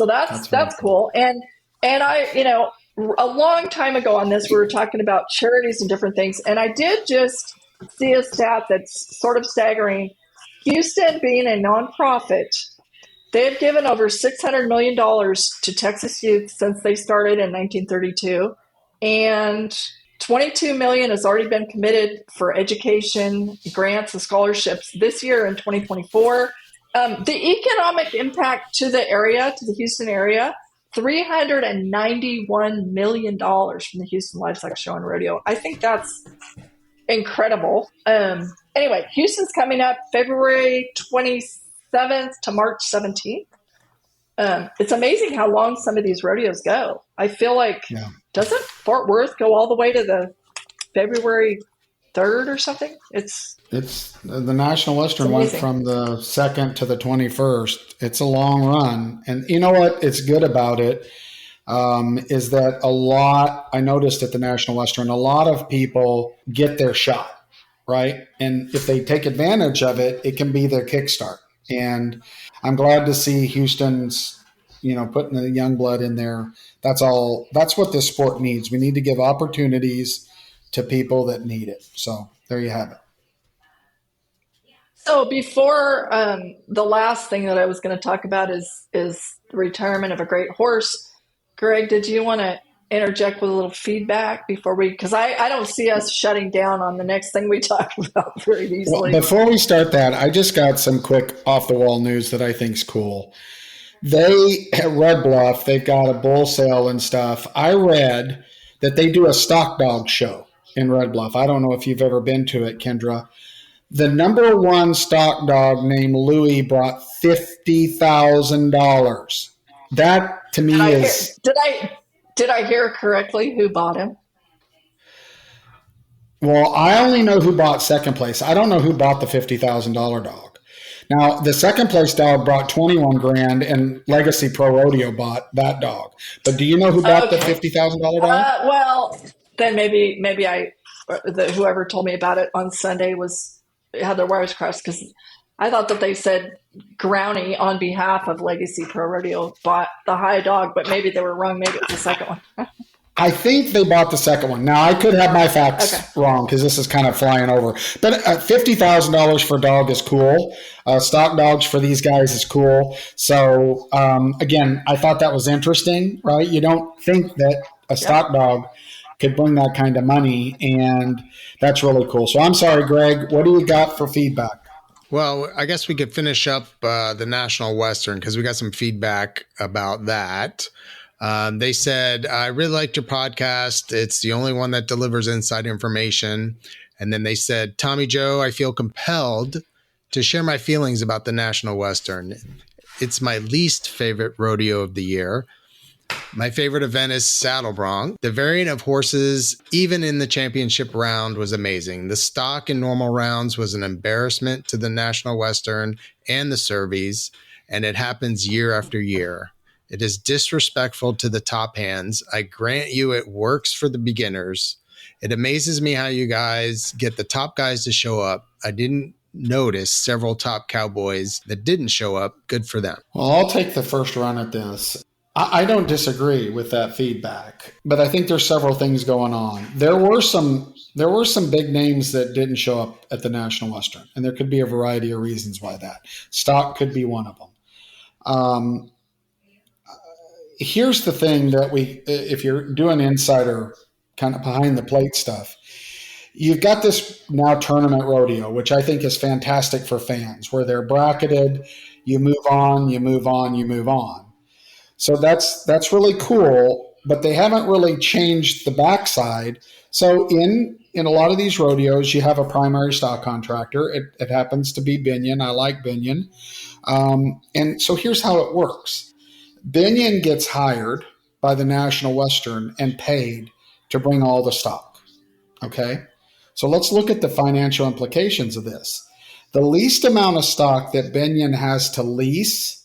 that's cool. And I, a long time ago on this, we were talking about charities and different things. And I did just see a stat that's sort of staggering. Houston, being a nonprofit, they have given over $600 million to Texas youth since they started in 1932. And $22 million has already been committed for education, grants, and scholarships this year in 2024. The economic impact to the area, to the Houston area, $391 million from the Houston Livestock Show and Rodeo. I think that's incredible. Anyway, Houston's coming up February 27th to March 17th. It's amazing how long some of these rodeos go. I feel like, doesn't Fort Worth go all the way to the February 3rd or something? It's the National Western went from the 2nd to the 21st. It's a long run. And you know what? It's good about it is that I noticed at the National Western, a lot of people get their shot, right? And if they take advantage of it, it can be their kickstart. And I'm glad to see Houston's, putting the young blood in there. That's what this sport needs. We need to give opportunities to people that need it. So there you have it. So before the last thing that I was going to talk about is the retirement of a great horse. Greg, did you want to interject with a little feedback before we? Because I don't see us shutting down on the next thing we talk about very Well, easily. before we start that, I just got some quick off the wall news that I think's cool. They at Red Bluff, they've got a bull sale and stuff. I read that they do a stock dog show in Red Bluff. I don't know if you've ever been to it, Kendra. The number one stock dog named Louis brought $50,000. That to me is. Did I hear correctly? Who bought him? Well, I only know who bought second place. I don't know who bought the $50,000 dog. Now, the second place dog brought 21 grand, and Legacy Pro Rodeo bought that dog. But do you know who bought the $50,000 dog? Well, then maybe whoever told me about it on Sunday had their wires crossed, because I thought that they said Growney on behalf of Legacy Pro Rodeo bought the high dog, but maybe they were wrong. Maybe it's the second one. I think they bought the second one. Now, I could have my facts wrong because this is kind of flying over. But $50,000 for a dog is cool. Stock dogs for these guys is cool. So, again, I thought that was interesting, right? You don't think that a stock dog could bring that kind of money, and that's really cool. So I'm sorry, Greg. What do you got for feedback? Well, I guess we could finish up the National Western because we got some feedback about that. They said, I really liked your podcast. It's the only one that delivers inside information. And then they said, Tommy Joe, I feel compelled to share my feelings about the National Western. It's my least favorite rodeo of the year. My favorite event is Saddle Bronc. The variant of horses, even in the championship round, was amazing. The stock in normal rounds was an embarrassment to the National Western and the Surveys, and it happens year after year. It is disrespectful to the top hands. I grant you it works for the beginners. It amazes me how you guys get the top guys to show up. I didn't notice several top cowboys that didn't show up. Good for them. Well, I'll take the first run at this. I don't disagree with that feedback, but I think there's several things going on. There were some big names that didn't show up at the National Western, and there could be a variety of reasons why that. Stock could be one of them. Here's the thing that if you're doing insider kind of behind the plate stuff, you've got this now tournament rodeo, which I think is fantastic for fans, where they're bracketed. You move on, you move on, you move on. So that's really cool, but they haven't really changed the backside. So in a lot of these rodeos, you have a primary stock contractor. It happens to be Binion. I like Binion. And so here's how it works. Binion gets hired by the National Western and paid to bring all the stock. Okay? So let's look at the financial implications of this. The least amount of stock that Binion has to lease,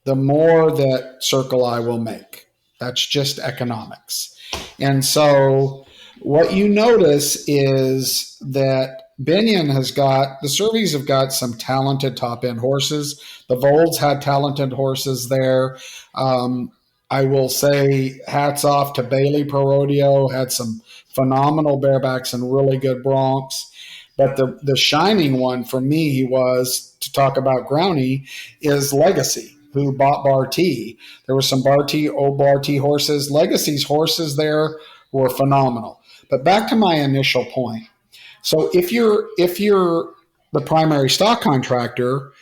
the more that Circle I will make. That's just economics. And so what you notice is that Binion the Surveys have got some talented top-end horses. The Volds had talented horses there. I will say hats off to Bailey Pro Rodeo, had some phenomenal barebacks and really good broncs. But the shining one for me was, to talk about Growney, is Legacy, who bought Barty. There were some old Barty horses. Legacy's horses there were phenomenal. But back to my initial point. So if you're the primary stock contractor,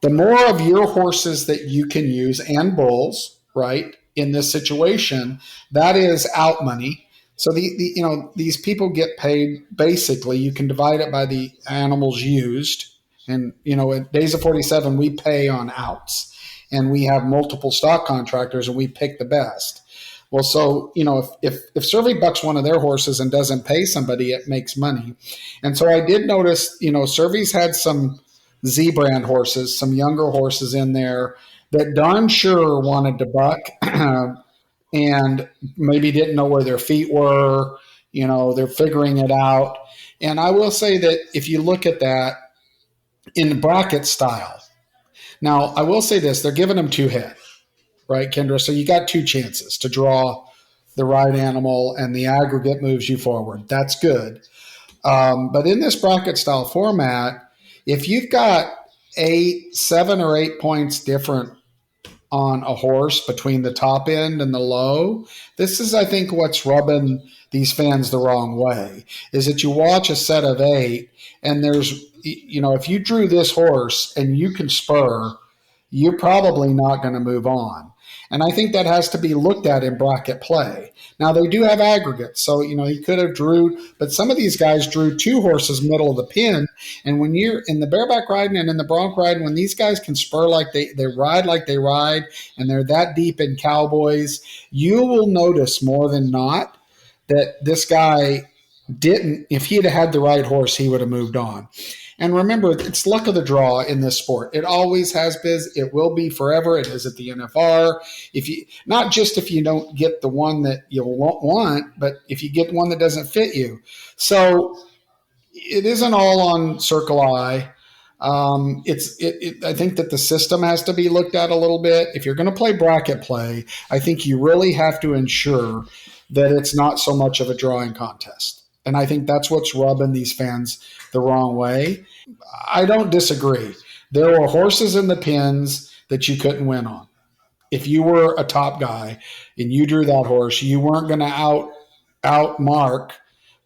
the more of your horses that you can use, and bulls, right, in this situation, that is out money. So these people get paid, basically, you can divide it by the animals used. And at Days of 47, we pay on outs. And we have multiple stock contractors, and we pick the best. Well, so, if Survey bucks one of their horses and doesn't pay somebody, it makes money. And so I did notice, Survey's had some Z-brand horses, some younger horses in there that darn sure wanted to buck and maybe didn't know where their feet were. They're figuring it out. And I will say that if you look at that in bracket style, now, I will say this, they're giving them two head, right, Kendra? So you got two chances to draw the right animal, and the aggregate moves you forward. That's good. But in this bracket style format, If you've got 7 or 8 points different on a horse between the top end and the low, this is, I think, what's rubbing these fans the wrong way, is that you watch a set of 8 and there's, if you drew this horse and you can spur, you're probably not going to move on. And I think that has to be looked at in bracket play. Now, they do have aggregates. So, he could have drew, but some of these guys drew 2 horses middle of the pin. And when you're in the bareback riding and in the bronc riding, when these guys can spur like they ride like they ride, and they're that deep in cowboys, you will notice more than not that this guy didn't, if he had the right horse, he would have moved on. And remember, it's luck of the draw in this sport. It always has been. It will be forever. It is at the NFR. Not just if you don't get the one that you want, but if you get one that doesn't fit you. So it isn't all on Circle I. I think that the system has to be looked at a little bit. If you're going to play bracket play, I think you really have to ensure that it's not so much of a drawing contest. And I think that's what's rubbing these fans the wrong way. I don't disagree. There were horses in the pins that you couldn't win on. If you were a top guy and you drew that horse, you weren't going to outmark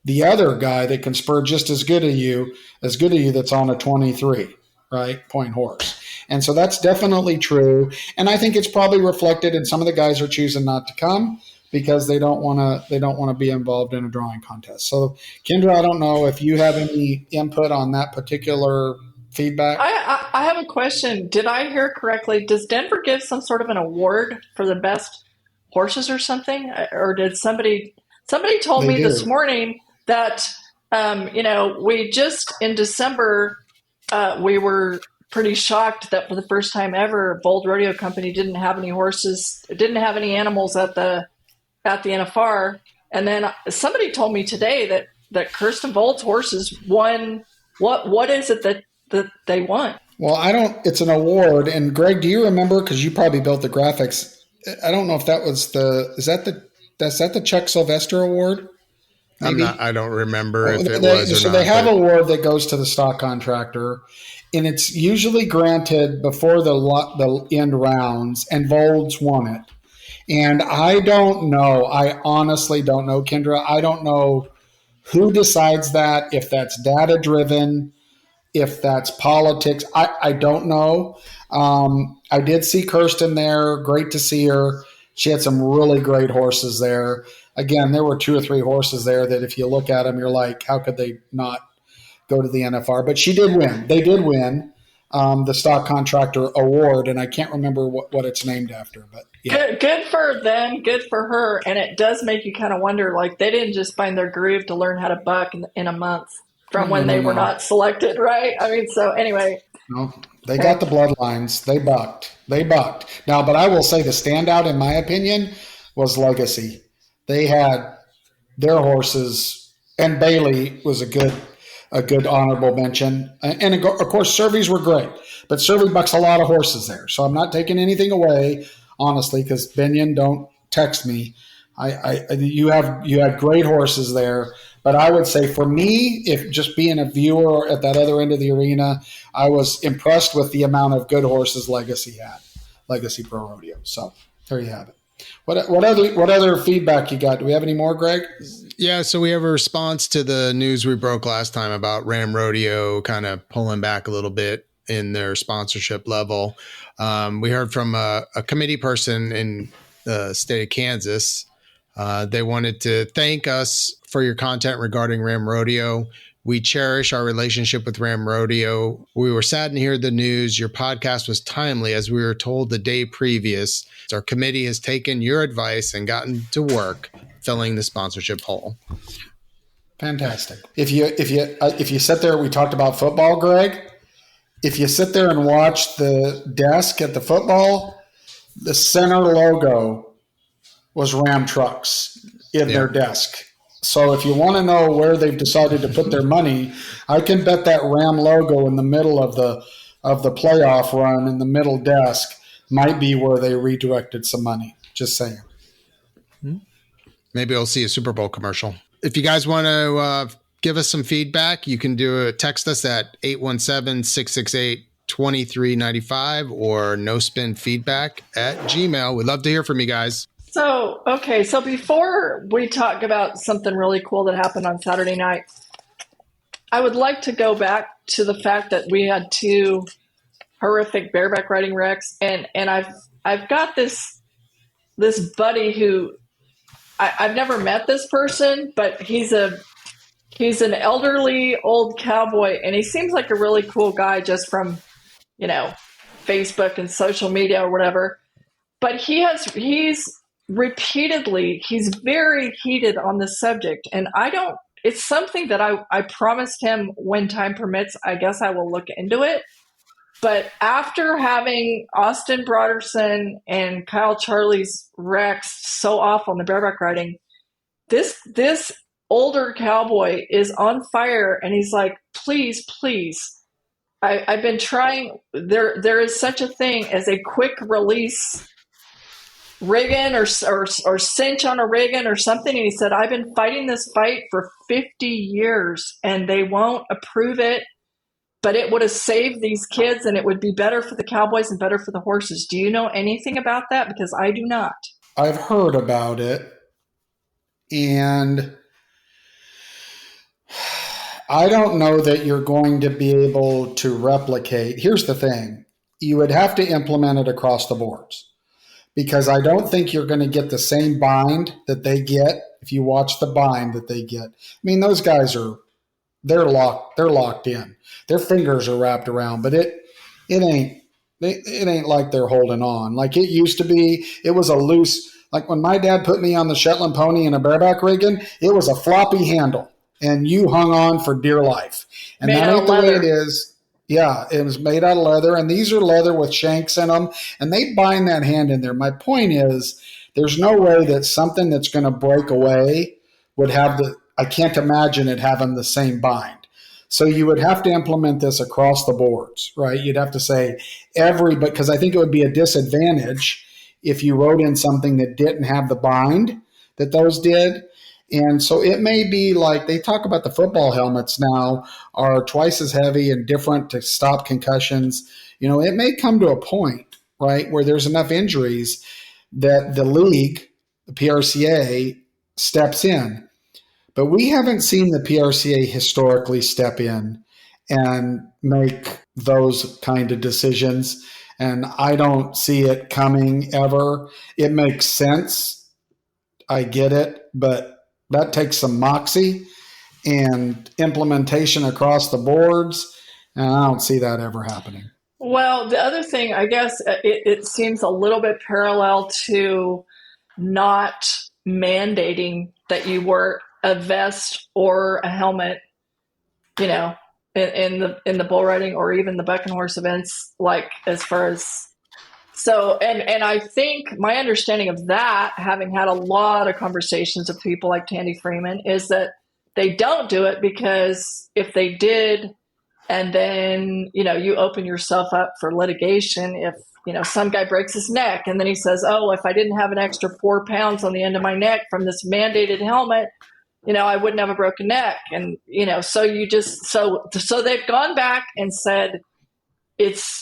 the other guy that can spur just as good as you that's on a 23, right, point horse. And so that's definitely true. And I think it's probably reflected in some of the guys are choosing not to come because they don't want to be involved in a drawing contest. So, Kendra, I don't know if you have any input on that particular feedback. I have a question. Did I hear correctly? Does Denver give some sort of an award for the best horses or something? Or did somebody told me this morning that, we just in December, we were pretty shocked that for the first time ever, Bold Rodeo Company didn't have any horses, didn't have any animals at the NFR. And then somebody told me today that Kirsten Bold's horses won. What is it that they won? Well, it's an award. And Greg, do you remember, because you probably built the graphics, I don't know if that was is that the Chuck Sylvester Award? Maybe? I don't remember if it was or not. So they have an award that goes to the stock contractor, and it's usually granted before the end rounds, and Vold's won it. And I don't know. I honestly don't know, Kendra. I don't know who decides that, if that's data-driven, if that's politics. I don't know. I did see Kirsten there. Great to see her. She had some really great horses there. Again, there were 2 or 3 horses there that if you look at them, you're like, how could they not go to the NFR? But she did win. They did win the stock contractor award, and I can't remember what it's named after. But yeah. Good for them, good for her. And it does make you kind of wonder, like, they didn't just find their groove to learn how to buck in a month from when they were not selected, right? I mean, so anyway. No, they got the bloodlines. They bucked. Now, but I will say the standout, in my opinion, was Legacy. They had their horses, and Bailey was a good honorable mention. And of course, Surveys were great, but Survey bucks a lot of horses there. So I'm not taking anything away, honestly, because Binion, don't text me. You had great horses there, but I would say for me, if just being a viewer at that other end of the arena, I was impressed with the amount of good horses Legacy Pro Rodeo. So there you have it. What other feedback you got? Do we have any more, Greg? Yeah, so we have a response to the news we broke last time about Ram Rodeo kind of pulling back a little bit in their sponsorship level. We heard from a committee person in the state of Kansas. They wanted to thank us for your content regarding Ram Rodeo. We cherish our relationship with Ram Rodeo. We were saddened to hear the news. Your podcast was timely, as we were told the day previous. Our committee has taken your advice and gotten to work filling the sponsorship hole. Fantastic. If you sit there, we talked about football, Greg. If you sit there and watch the desk at the football, the center logo was Ram trucks in their desk. So if you want to know where they've decided to put their money, I can bet that Ram logo in the middle of the playoff run in the middle desk might be where they redirected some money. Just saying. Maybe I'll see a Super Bowl commercial. If you guys want to give us some feedback, you can text us at 817-668-2395 or nospinfeedback@gmail. We'd love to hear from you guys. So, okay. So before we talk about something really cool that happened on Saturday night, I would like to go back to the fact that we had 2 horrific bareback riding wrecks. And I've got this buddy who I've never met this person, but he's an elderly old cowboy, and he seems like a really cool guy just from, Facebook and social media or whatever. But he's very heated on this subject. And it's something that I promised him when time permits, I guess I will look into it. But after having Austin Broderson and Kyle Charlie's wrecks so off on the bareback riding, this older cowboy is on fire, and he's like, please, I've been trying. There is such a thing as a quick release rigging or cinch on a rigging or something. And he said, I've been fighting this fight for 50 years, and they won't approve it. But it would have saved these kids, and it would be better for the cowboys and better for the horses. Do you know anything about that? Because I do not. I've heard about it, and I don't know that you're going to be able to replicate. Here's the thing. You would have to implement it across the boards, because I don't think you're going to get the same bind that they get if you watch the bind that they get. I mean, those guys they're locked in. Their fingers are wrapped around, but it ain't like they're holding on. Like it used to be, it was a loose, like when my dad put me on the Shetland pony in a bareback rigging, it was a floppy handle and you hung on for dear life. And that ain't the way it is. Yeah, it was made out of leather, and these are leather with shanks in them, and they bind that hand in there. My point is, there's no way that something that's going to break away would have I can't imagine it having the same bind. So you would have to implement this across the boards, right? You'd have to say because I think it would be a disadvantage if you wrote in something that didn't have the bind that those did. And so it may be like they talk about the football helmets now are twice as heavy and different to stop concussions. It may come to a point, right, where there's enough injuries that the league, the PRCA, steps in. But we haven't seen the PRCA historically step in and make those kind of decisions. And I don't see it coming ever. It makes sense. I get it. But that takes some moxie and implementation across the boards. And I don't see that ever happening. Well, the other thing, I guess it seems a little bit parallel to not mandating that you wear a vest or a helmet, in the bull riding or even the buck and horse events, like as far as so, and I think my understanding of that, having had a lot of conversations with people like Tandy Freeman, is that they don't do it because if they did, and then, you open yourself up for litigation if, some guy breaks his neck and then he says, oh, if I didn't have an extra 4 pounds on the end of my neck from this mandated helmet, I wouldn't have a broken neck. And, so so they've gone back and said,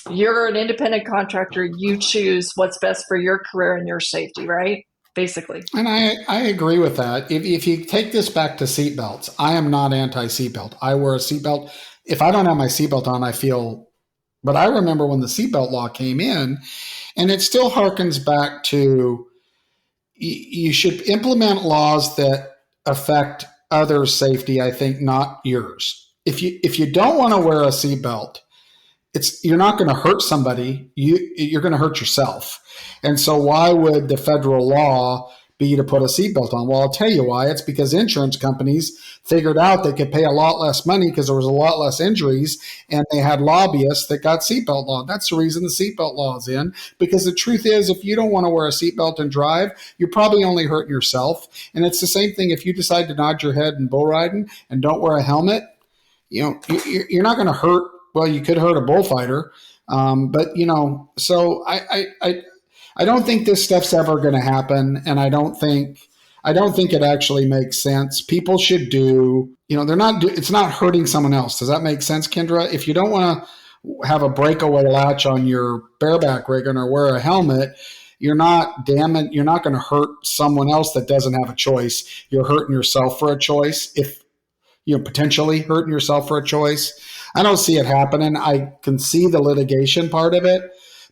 you're an independent contractor. You choose what's best for your career and your safety, right? Basically. And I agree with that. If you take this back to seatbelts, I am not anti-seatbelt. I wear a seatbelt. If I don't have my seatbelt on, I feel, but I remember when the seatbelt law came in, and it still harkens back to you should implement laws that affect others' safety, I think, not yours. If you don't want to wear a seatbelt, you're not going to hurt somebody. You're going to hurt yourself. And so why would the federal law be to put a seatbelt on? Well, I'll tell you why. It's because insurance companies figured out they could pay a lot less money because there was a lot less injuries, and they had lobbyists that got seatbelt law. That's the reason the seatbelt law is in, because the truth is, if you don't want to wear a seatbelt and drive, you're probably only hurting yourself. And it's the same thing if you decide to nod your head in bull riding and don't wear a helmet. You're not going to hurt. Well, you could hurt a bullfighter, but so I don't think this stuff's ever going to happen, and I I don't think it actually makes sense. People should do, it's not hurting someone else. Does that make sense, Kendra? If you don't want to have a breakaway latch on your bareback rigging or wear a helmet, you're not going to hurt someone else that doesn't have a choice. You're hurting yourself for a choice. If potentially hurting yourself for a choice. I don't see it happening. I can see the litigation part of it,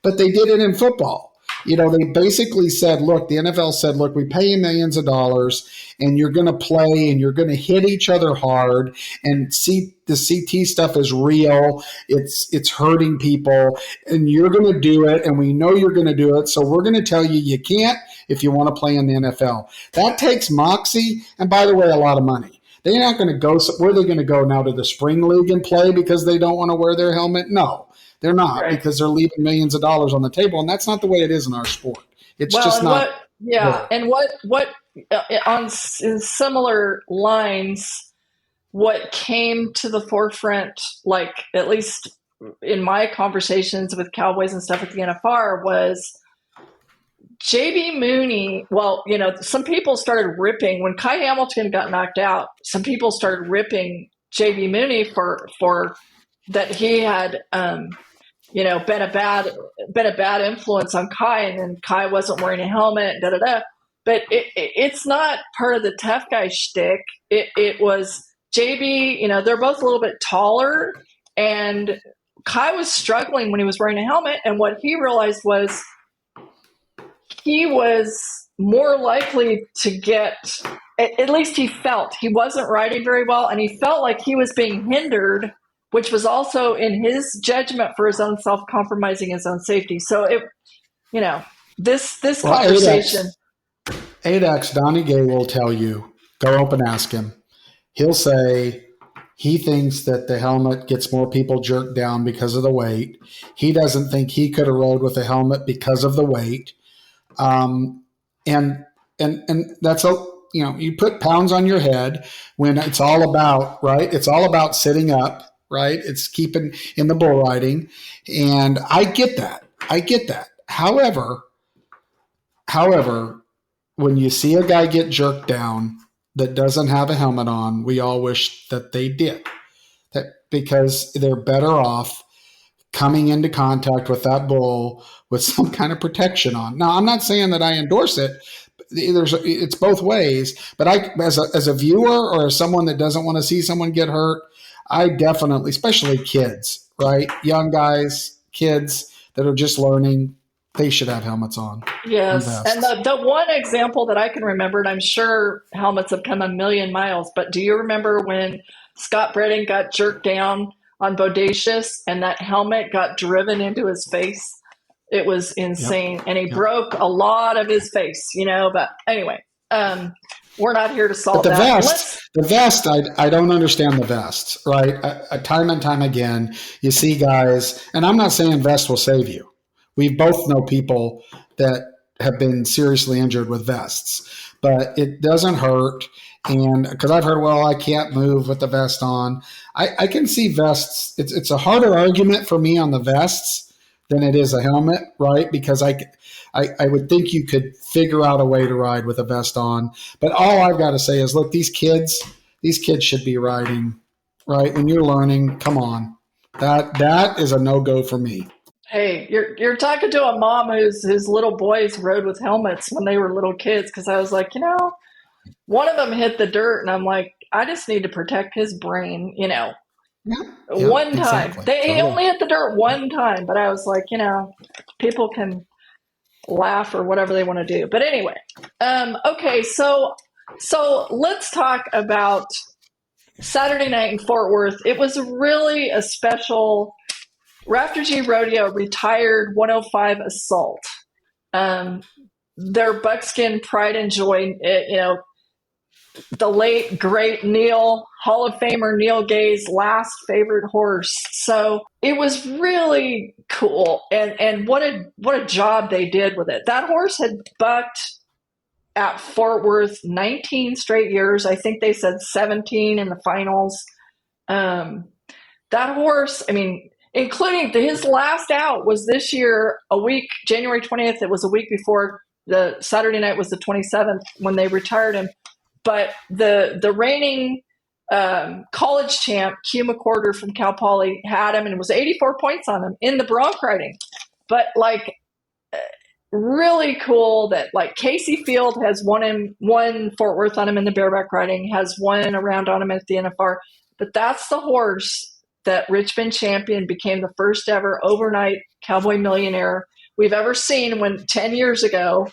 but they did it in football. They basically said, look, the NFL said, look, we pay you millions of dollars and you're going to play and you're going to hit each other hard, and the CT stuff is real. It's hurting people and you're going to do it. And we know you're going to do it. So we're going to tell you can't if you want to play in the NFL. That takes moxie. And by the way, a lot of money. They're not going to go. Where are they going to go now, to the spring league and play because they don't want to wear their helmet? No, they're not, right, because they're leaving millions of dollars on the table, and that's not the way it is in our sport. It's just not. And what in similar lines, what came to the forefront, like at least in my conversations with Cowboys and stuff at the NFR, was JB Mooney. Well, some people started ripping when Kai Hamilton got knocked out. Some people started ripping JB Mooney for that he had, been a bad influence on Kai, and then Kai wasn't wearing a helmet. But it's not part of the tough guy shtick. It was JB. They're both a little bit taller, and Kai was struggling when he was wearing a helmet. And what he realized was, he was more likely to get, at least he felt, he wasn't riding very well, and he felt like he was being hindered, which was also in his judgment for his own self-compromising his own safety. So this conversation. ADAX, Donnie Gay will tell you, go up and ask him. He'll say he thinks that the helmet gets more people jerked down because of the weight. He doesn't think he could have rode with a helmet because of the weight. And that's you put pounds on your head when it's all about, right? It's all about sitting up, right? It's keeping in the bull riding. And I get that. However, when you see a guy get jerked down that doesn't have a helmet on, we all wish that they did, because they're better off coming into contact with that bull with some kind of protection on. Now, I'm not saying that I endorse it. It's both ways, but as a viewer or as someone that doesn't want to see someone get hurt, I definitely, especially kids, right? Young guys, kids that are just learning, they should have helmets on. Yes, and the one example that I can remember, and I'm sure helmets have come a million miles, but do you remember when Scott Breding got jerked down on Bodacious and that helmet got driven into his face? It was insane. Yep. And he broke a lot of his face, but anyway, we're not here to solve that. The vest, I don't understand the vest, right? Time and time again, you see guys, and I'm not saying vest will save you. We both know people that have been seriously injured with vests, but it doesn't hurt. And because I've heard, well, I can't move with the vest on. I can see vests. It's a harder argument for me on the vests than it is a helmet, right? Because I would think you could figure out a way to ride with a vest on. But all I've got to say is, look, these kids should be riding, right? When you're learning, come on. That is a no-go for me. Hey, you're talking to a mom whose little boys rode with helmets when they were little kids, because I was like, one of them hit the dirt, and I'm like, I just need to protect his brain, one time. Exactly. He only hit the dirt one time, but I was like, people can laugh or whatever they want to do. But anyway, okay, so let's talk about Saturday night in Fort Worth. It was really a special. Rafter G Rodeo retired 105 Assault. Their buckskin pride and joy, the late, great Neil, Hall of Famer Neil Gay's last favorite horse. So it was really cool. And what a job they did with it. That horse had bucked at Fort Worth 19 straight years. I think they said 17 in the finals. That horse, including his last out was this year, January 20th. It was a week before the Saturday night was the 27th when they retired him. But the reigning college champ, Q McCorder from Cal Poly, had him, and it was 84 points on him in the bronc riding. But like, really cool that like Casey Field has won Fort Worth on him in the bareback riding, has won around on him at the NFR. But that's the horse that Richmond Champion became the first ever overnight Cowboy Millionaire we've ever seen, when 10 years ago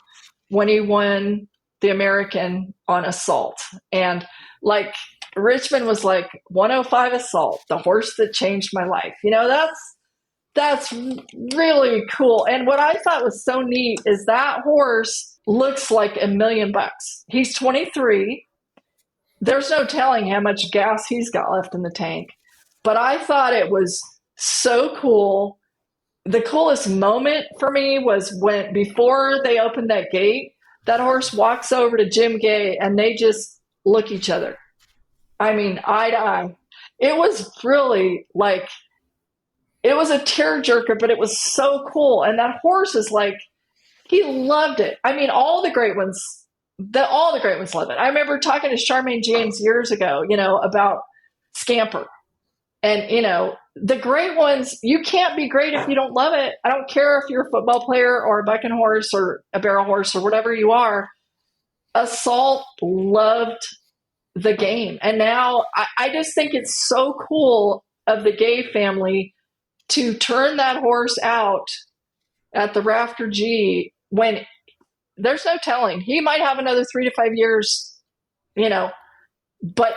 when he won the American on Assault. And like, Richmond was like 105 Assault, the horse that changed my life. You know, that's really cool. And what I thought was so neat is that horse looks like $1 million. He's 23. There's no telling how much gas he's got left in the tank. But I thought it was so cool. The coolest moment for me was when, before they opened that gate, that horse walks over to Jim Gay and they just look each other. I mean, eye to eye. It was really like, it was a tearjerker, but it was so cool. And that horse is like, he loved it. I mean, all the great ones love it. I remember talking to Charmaine James years ago, you know, about Scamper. And, you know, the great ones, you can't be great if you don't love it. I don't care if you're a football player or a bucking horse or a barrel horse or whatever you are. Assault loved the game. And now I just think it's so cool of the Gay family to turn that horse out at the Rafter G when there's no telling. He might have another 3 to 5 years, you know, but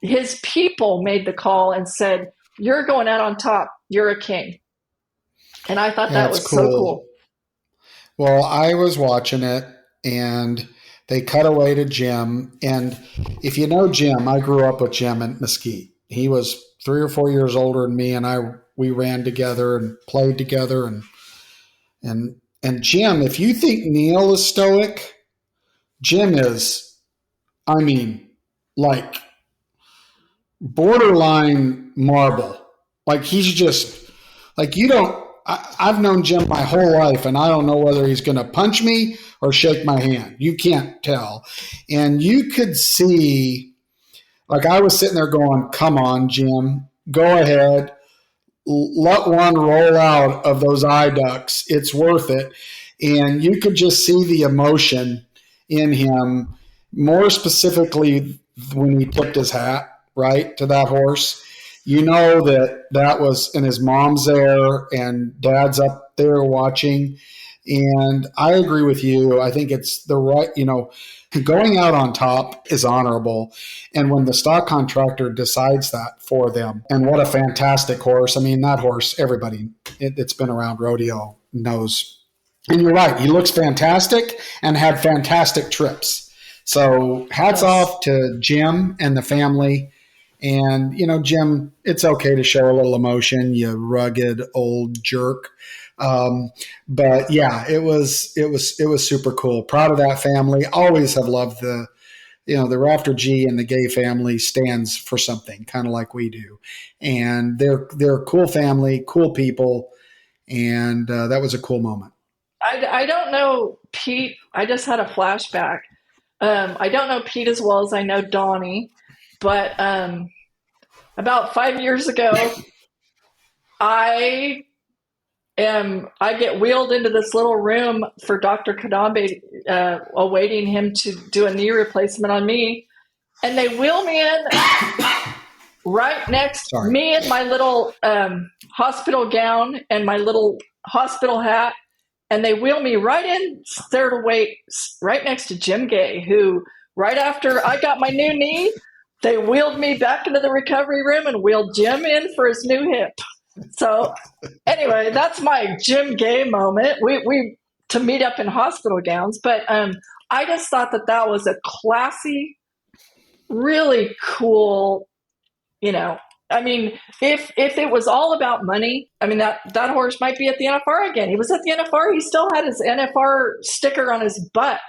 his people made the call and said, you're going out on top. You're a king. And I thought that was cool. So cool. Well, I was watching it and they cut away to Jim. And if you know Jim, I grew up with Jim at Mesquite. He was 3 or 4 years older than me, and we ran together and played together. And Jim, if you think Neil is stoic, Jim is, I mean, like borderline marble. Like he's just like, I've known Jim my whole life and I don't know whether he's going to punch me or shake my hand. You can't tell. And you could see, like I was sitting there going, come on, Jim, go ahead. Let one roll out of those eye ducts. It's worth it. And you could just see the emotion in him, more specifically when he tipped his hat, right, to that horse. You know that was, and his mom's there and dad's up there watching. And I agree with you. I think it's the right, you know, going out on top is honorable. And when the stock contractor decides that for them, and what a fantastic horse. I mean, that horse, everybody that's been around rodeo knows. And you're right. He looks fantastic and had fantastic trips. So hats off to Jim and the family. And, you know, Jim, it's okay to show a little emotion, you rugged old jerk. But yeah, it was super cool. Proud of that family. Always have loved the Rafter G and the Gay family stands for something, kind of like we do. And they're a cool family, cool people. And that was a cool moment. I don't know Pete. I just had a flashback. I don't know Pete as well as I know Donnie, but about 5 years ago, I get wheeled into this little room for Dr. Kadambe, awaiting him to do a knee replacement on me, and they wheel me in right next me in my little hospital gown and my little hospital hat. And they wheel me right in there to wait right next to Jim Gay, who right after I got my new knee, they wheeled me back into the recovery room and wheeled Jim in for his new hip. So anyway, that's my Jim Gay moment. We to meet up in hospital gowns. But I just thought that was a classy, really cool, you know, I mean, if it was all about money, I mean, that horse might be at the NFR again. He was at the NFR. He still had his NFR sticker on his butt,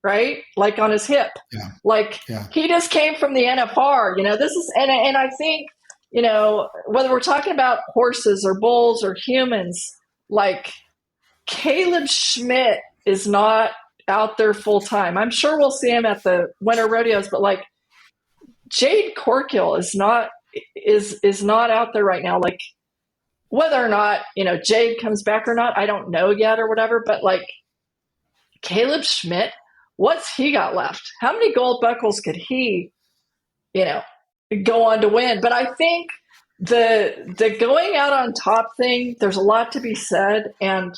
right? Like on his hip. Yeah. Like he just came from the NFR, you know, this is, and I think, you know, whether we're talking about horses or bulls or humans, like Caleb Schmidt is not out there full time. I'm sure we'll see him at the winter rodeos, but like Jade Corkill is not out there right now. Like whether or not, Jade comes back or not, I don't know yet or whatever, but like Caleb Schmidt, what's he got left? How many gold buckles could he, go on to win? But I think the going out on top thing, there's a lot to be said. And,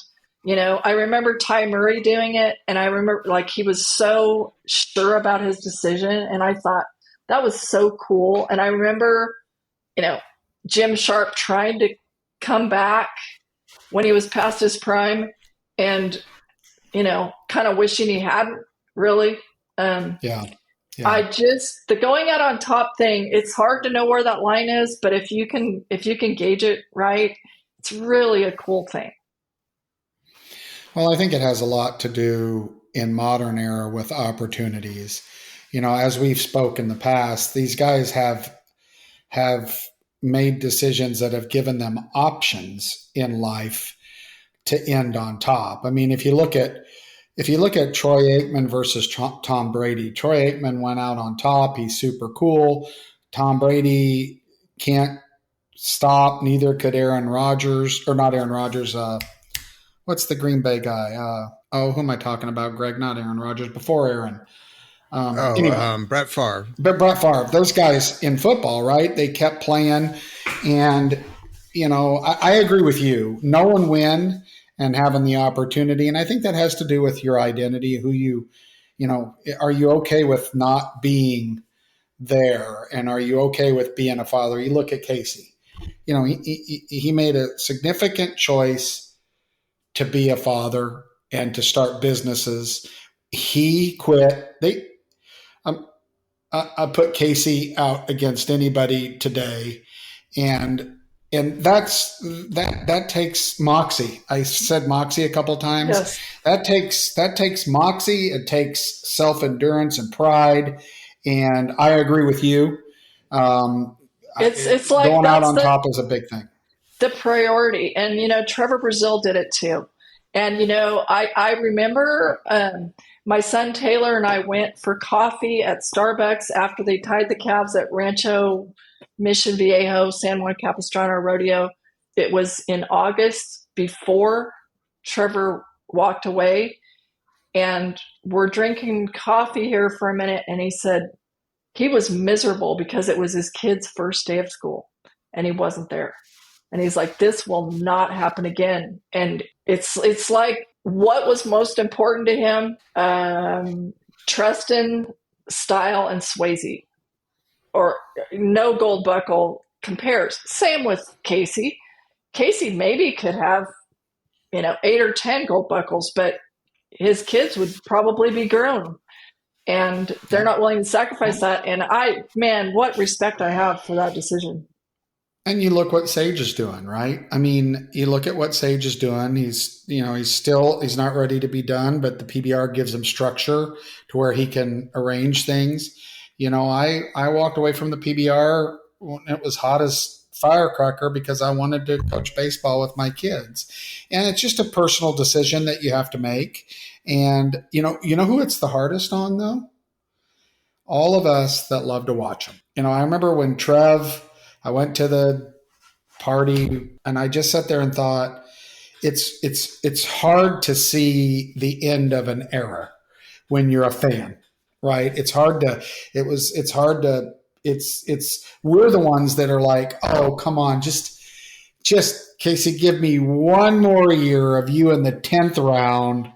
I remember Ty Murray doing it, and I remember like he was so sure about his decision, and I thought that was so cool. And I remember, Jim Sharp trying to come back when he was past his prime, and kind of wishing he hadn't really. Yeah. The going out on top thing, it's hard to know where that line is, but if you can gauge it right, it's really a cool thing. Well, I think it has a lot to do in modern era with opportunities. As we've spoken in the past, these guys have made decisions that have given them options in life to end on top. I mean, if you look at Troy Aikman versus Tom Brady, Troy Aikman went out on top. He's super cool. Tom Brady can't stop. Neither could Aaron Rodgers, or not Aaron Rodgers. What's the Green Bay guy? Who am I talking about, Greg? Not Aaron Rodgers. Before Aaron. Brett Favre. But Brett Favre. Those guys in football, right? They kept playing. And, I agree with you. No one win and having the opportunity. And I think that has to do with your identity, are you okay with not being there? And are you okay with being a father? You look at Casey, he made a significant choice to be a father and to start businesses. He quit. I put Casey out against anybody today. And that takes moxie. I said moxie a couple of times. Yes. That takes moxie. It takes self-endurance and pride. And I agree with you. It's like going out on top is a big thing. The priority. And, Trevor Brazil did it too. And, I remember my son Taylor and I went for coffee at Starbucks after they tied the calves at Rancho Mission Viejo, San Juan Capistrano Rodeo. It was in August before Trevor walked away. And we're drinking coffee here for a minute. And he said he was miserable because it was his kid's first day of school and he wasn't there. And he's like, this will not happen again. And it's like, what was most important to him? Tristan, Style, and Swayze. Or no gold buckle compares. Same with Casey. Casey maybe could have, 8 or 10 gold buckles, but his kids would probably be grown. And they're not willing to sacrifice that. And what respect I have for that decision. And you look what Sage is doing, right? I mean, you look at what Sage is doing. He's not ready to be done, but the PBR gives him structure to where he can arrange things. I walked away from the PBR when it was hot as firecracker because I wanted to coach baseball with my kids. And it's just a personal decision that you have to make. And, you know who it's the hardest on, though? All of us that love to watch him. I remember when I went to the party and I just sat there and thought, it's hard to see the end of an era when you're a fan, right? We're the ones that are like, oh, come on, just Casey, give me one more year of you in the 10th round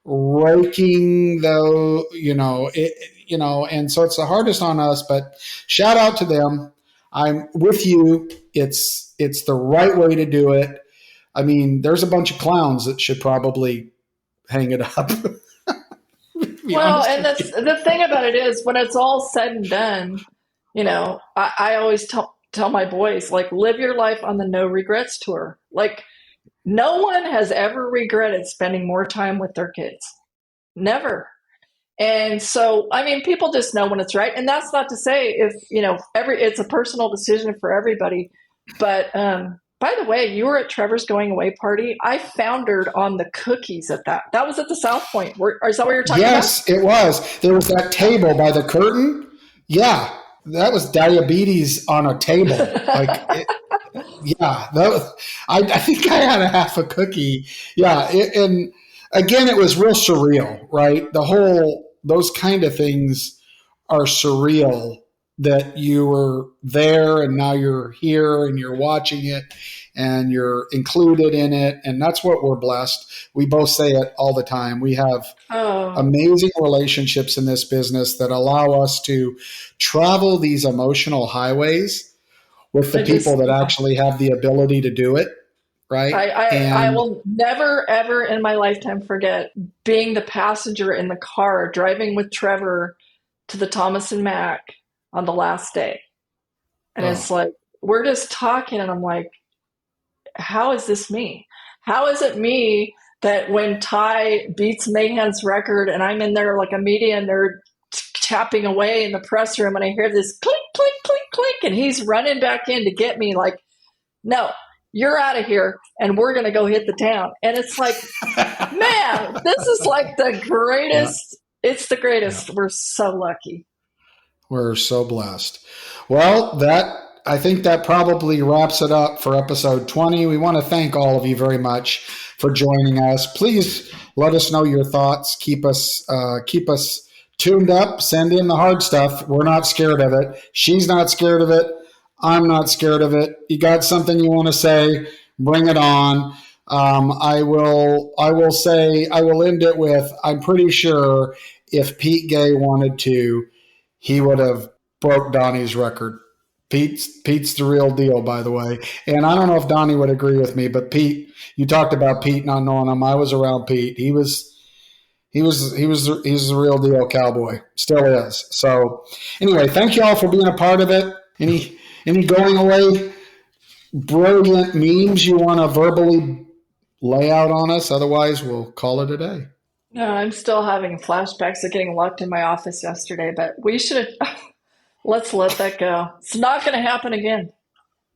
raking though, and so it's the hardest on us, but shout out to them. I'm with you. It's the right way to do it. I mean, there's a bunch of clowns that should probably hang it up. Well, and the thing about it is when it's all said and done, I always tell my boys, like, live your life on the no regrets tour. Like, no one has ever regretted spending more time with their kids. Never. And so, I mean, people just know when it's right. And that's not to say if, it's a personal decision for everybody. But By the way, you were at Trevor's going away party. I foundered on the cookies at that. That was at the South Point. Is that what you're talking about? Yes, it was. There was that table by the curtain. Yeah, that was diabetes on a table. I think I had a half a cookie. Yeah, and again, it was real surreal, right? Those kind of things are surreal, that you were there and now you're here and you're watching it and you're included in it. And that's what we're blessed. We both say it all the time. We have amazing relationships in this business that allow us to travel these emotional highways with the people that actually have the ability to do it. Right. I will never, ever in my lifetime forget being the passenger in the car driving with Trevor to the Thomas and Mack on the last day. And it's like, we're just talking and I'm like, how is this me? How is it me that when Ty beats Mahan's record and I'm in there like a media and they're tapping away in the press room and I hear this clink, clink, clink, clink, and he's running back in to get me like, no, you're out of here and we're going to go hit the town. And it's like, man, this is like the greatest. Yeah. It's the greatest. Yeah. We're so lucky. We're so blessed. Well, I think that probably wraps it up for episode 20. We want to thank all of you very much for joining us. Please let us know your thoughts. Keep us tuned up. Send in the hard stuff. We're not scared of it. She's not scared of it. I'm not scared of it. You got something you want to say, bring it on. I will end it with, I'm pretty sure if Pete Gay wanted to, he would have broke Donnie's record. Pete's the real deal, by the way. And I don't know if Donnie would agree with me, but Pete, you talked about Pete not knowing him. I was around Pete. He's the real deal cowboy. Still is. So anyway, thank you all for being a part of it. Any going away brilliant memes you want to verbally lay out on us? Otherwise, we'll call it a day. No, I'm still having flashbacks of getting locked in my office yesterday, but let's let that go. It's not going to happen again.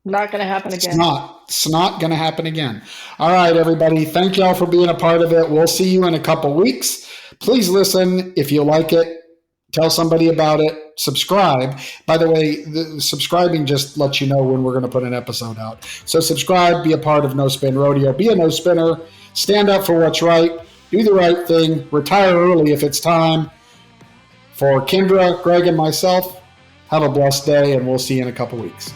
Not going to happen again. It's not going to happen again. All right, everybody. Thank you all for being a part of it. We'll see you in a couple weeks. Please listen if you like it. Tell somebody about it. Subscribe. By the way, the subscribing just lets you know when we're going to put an episode out. So subscribe, be a part of No Spin Rodeo, be a no spinner, stand up for what's right, do the right thing, retire early if it's time. For Kendra, Greg, and myself, have a blessed day, and we'll see you in a couple weeks.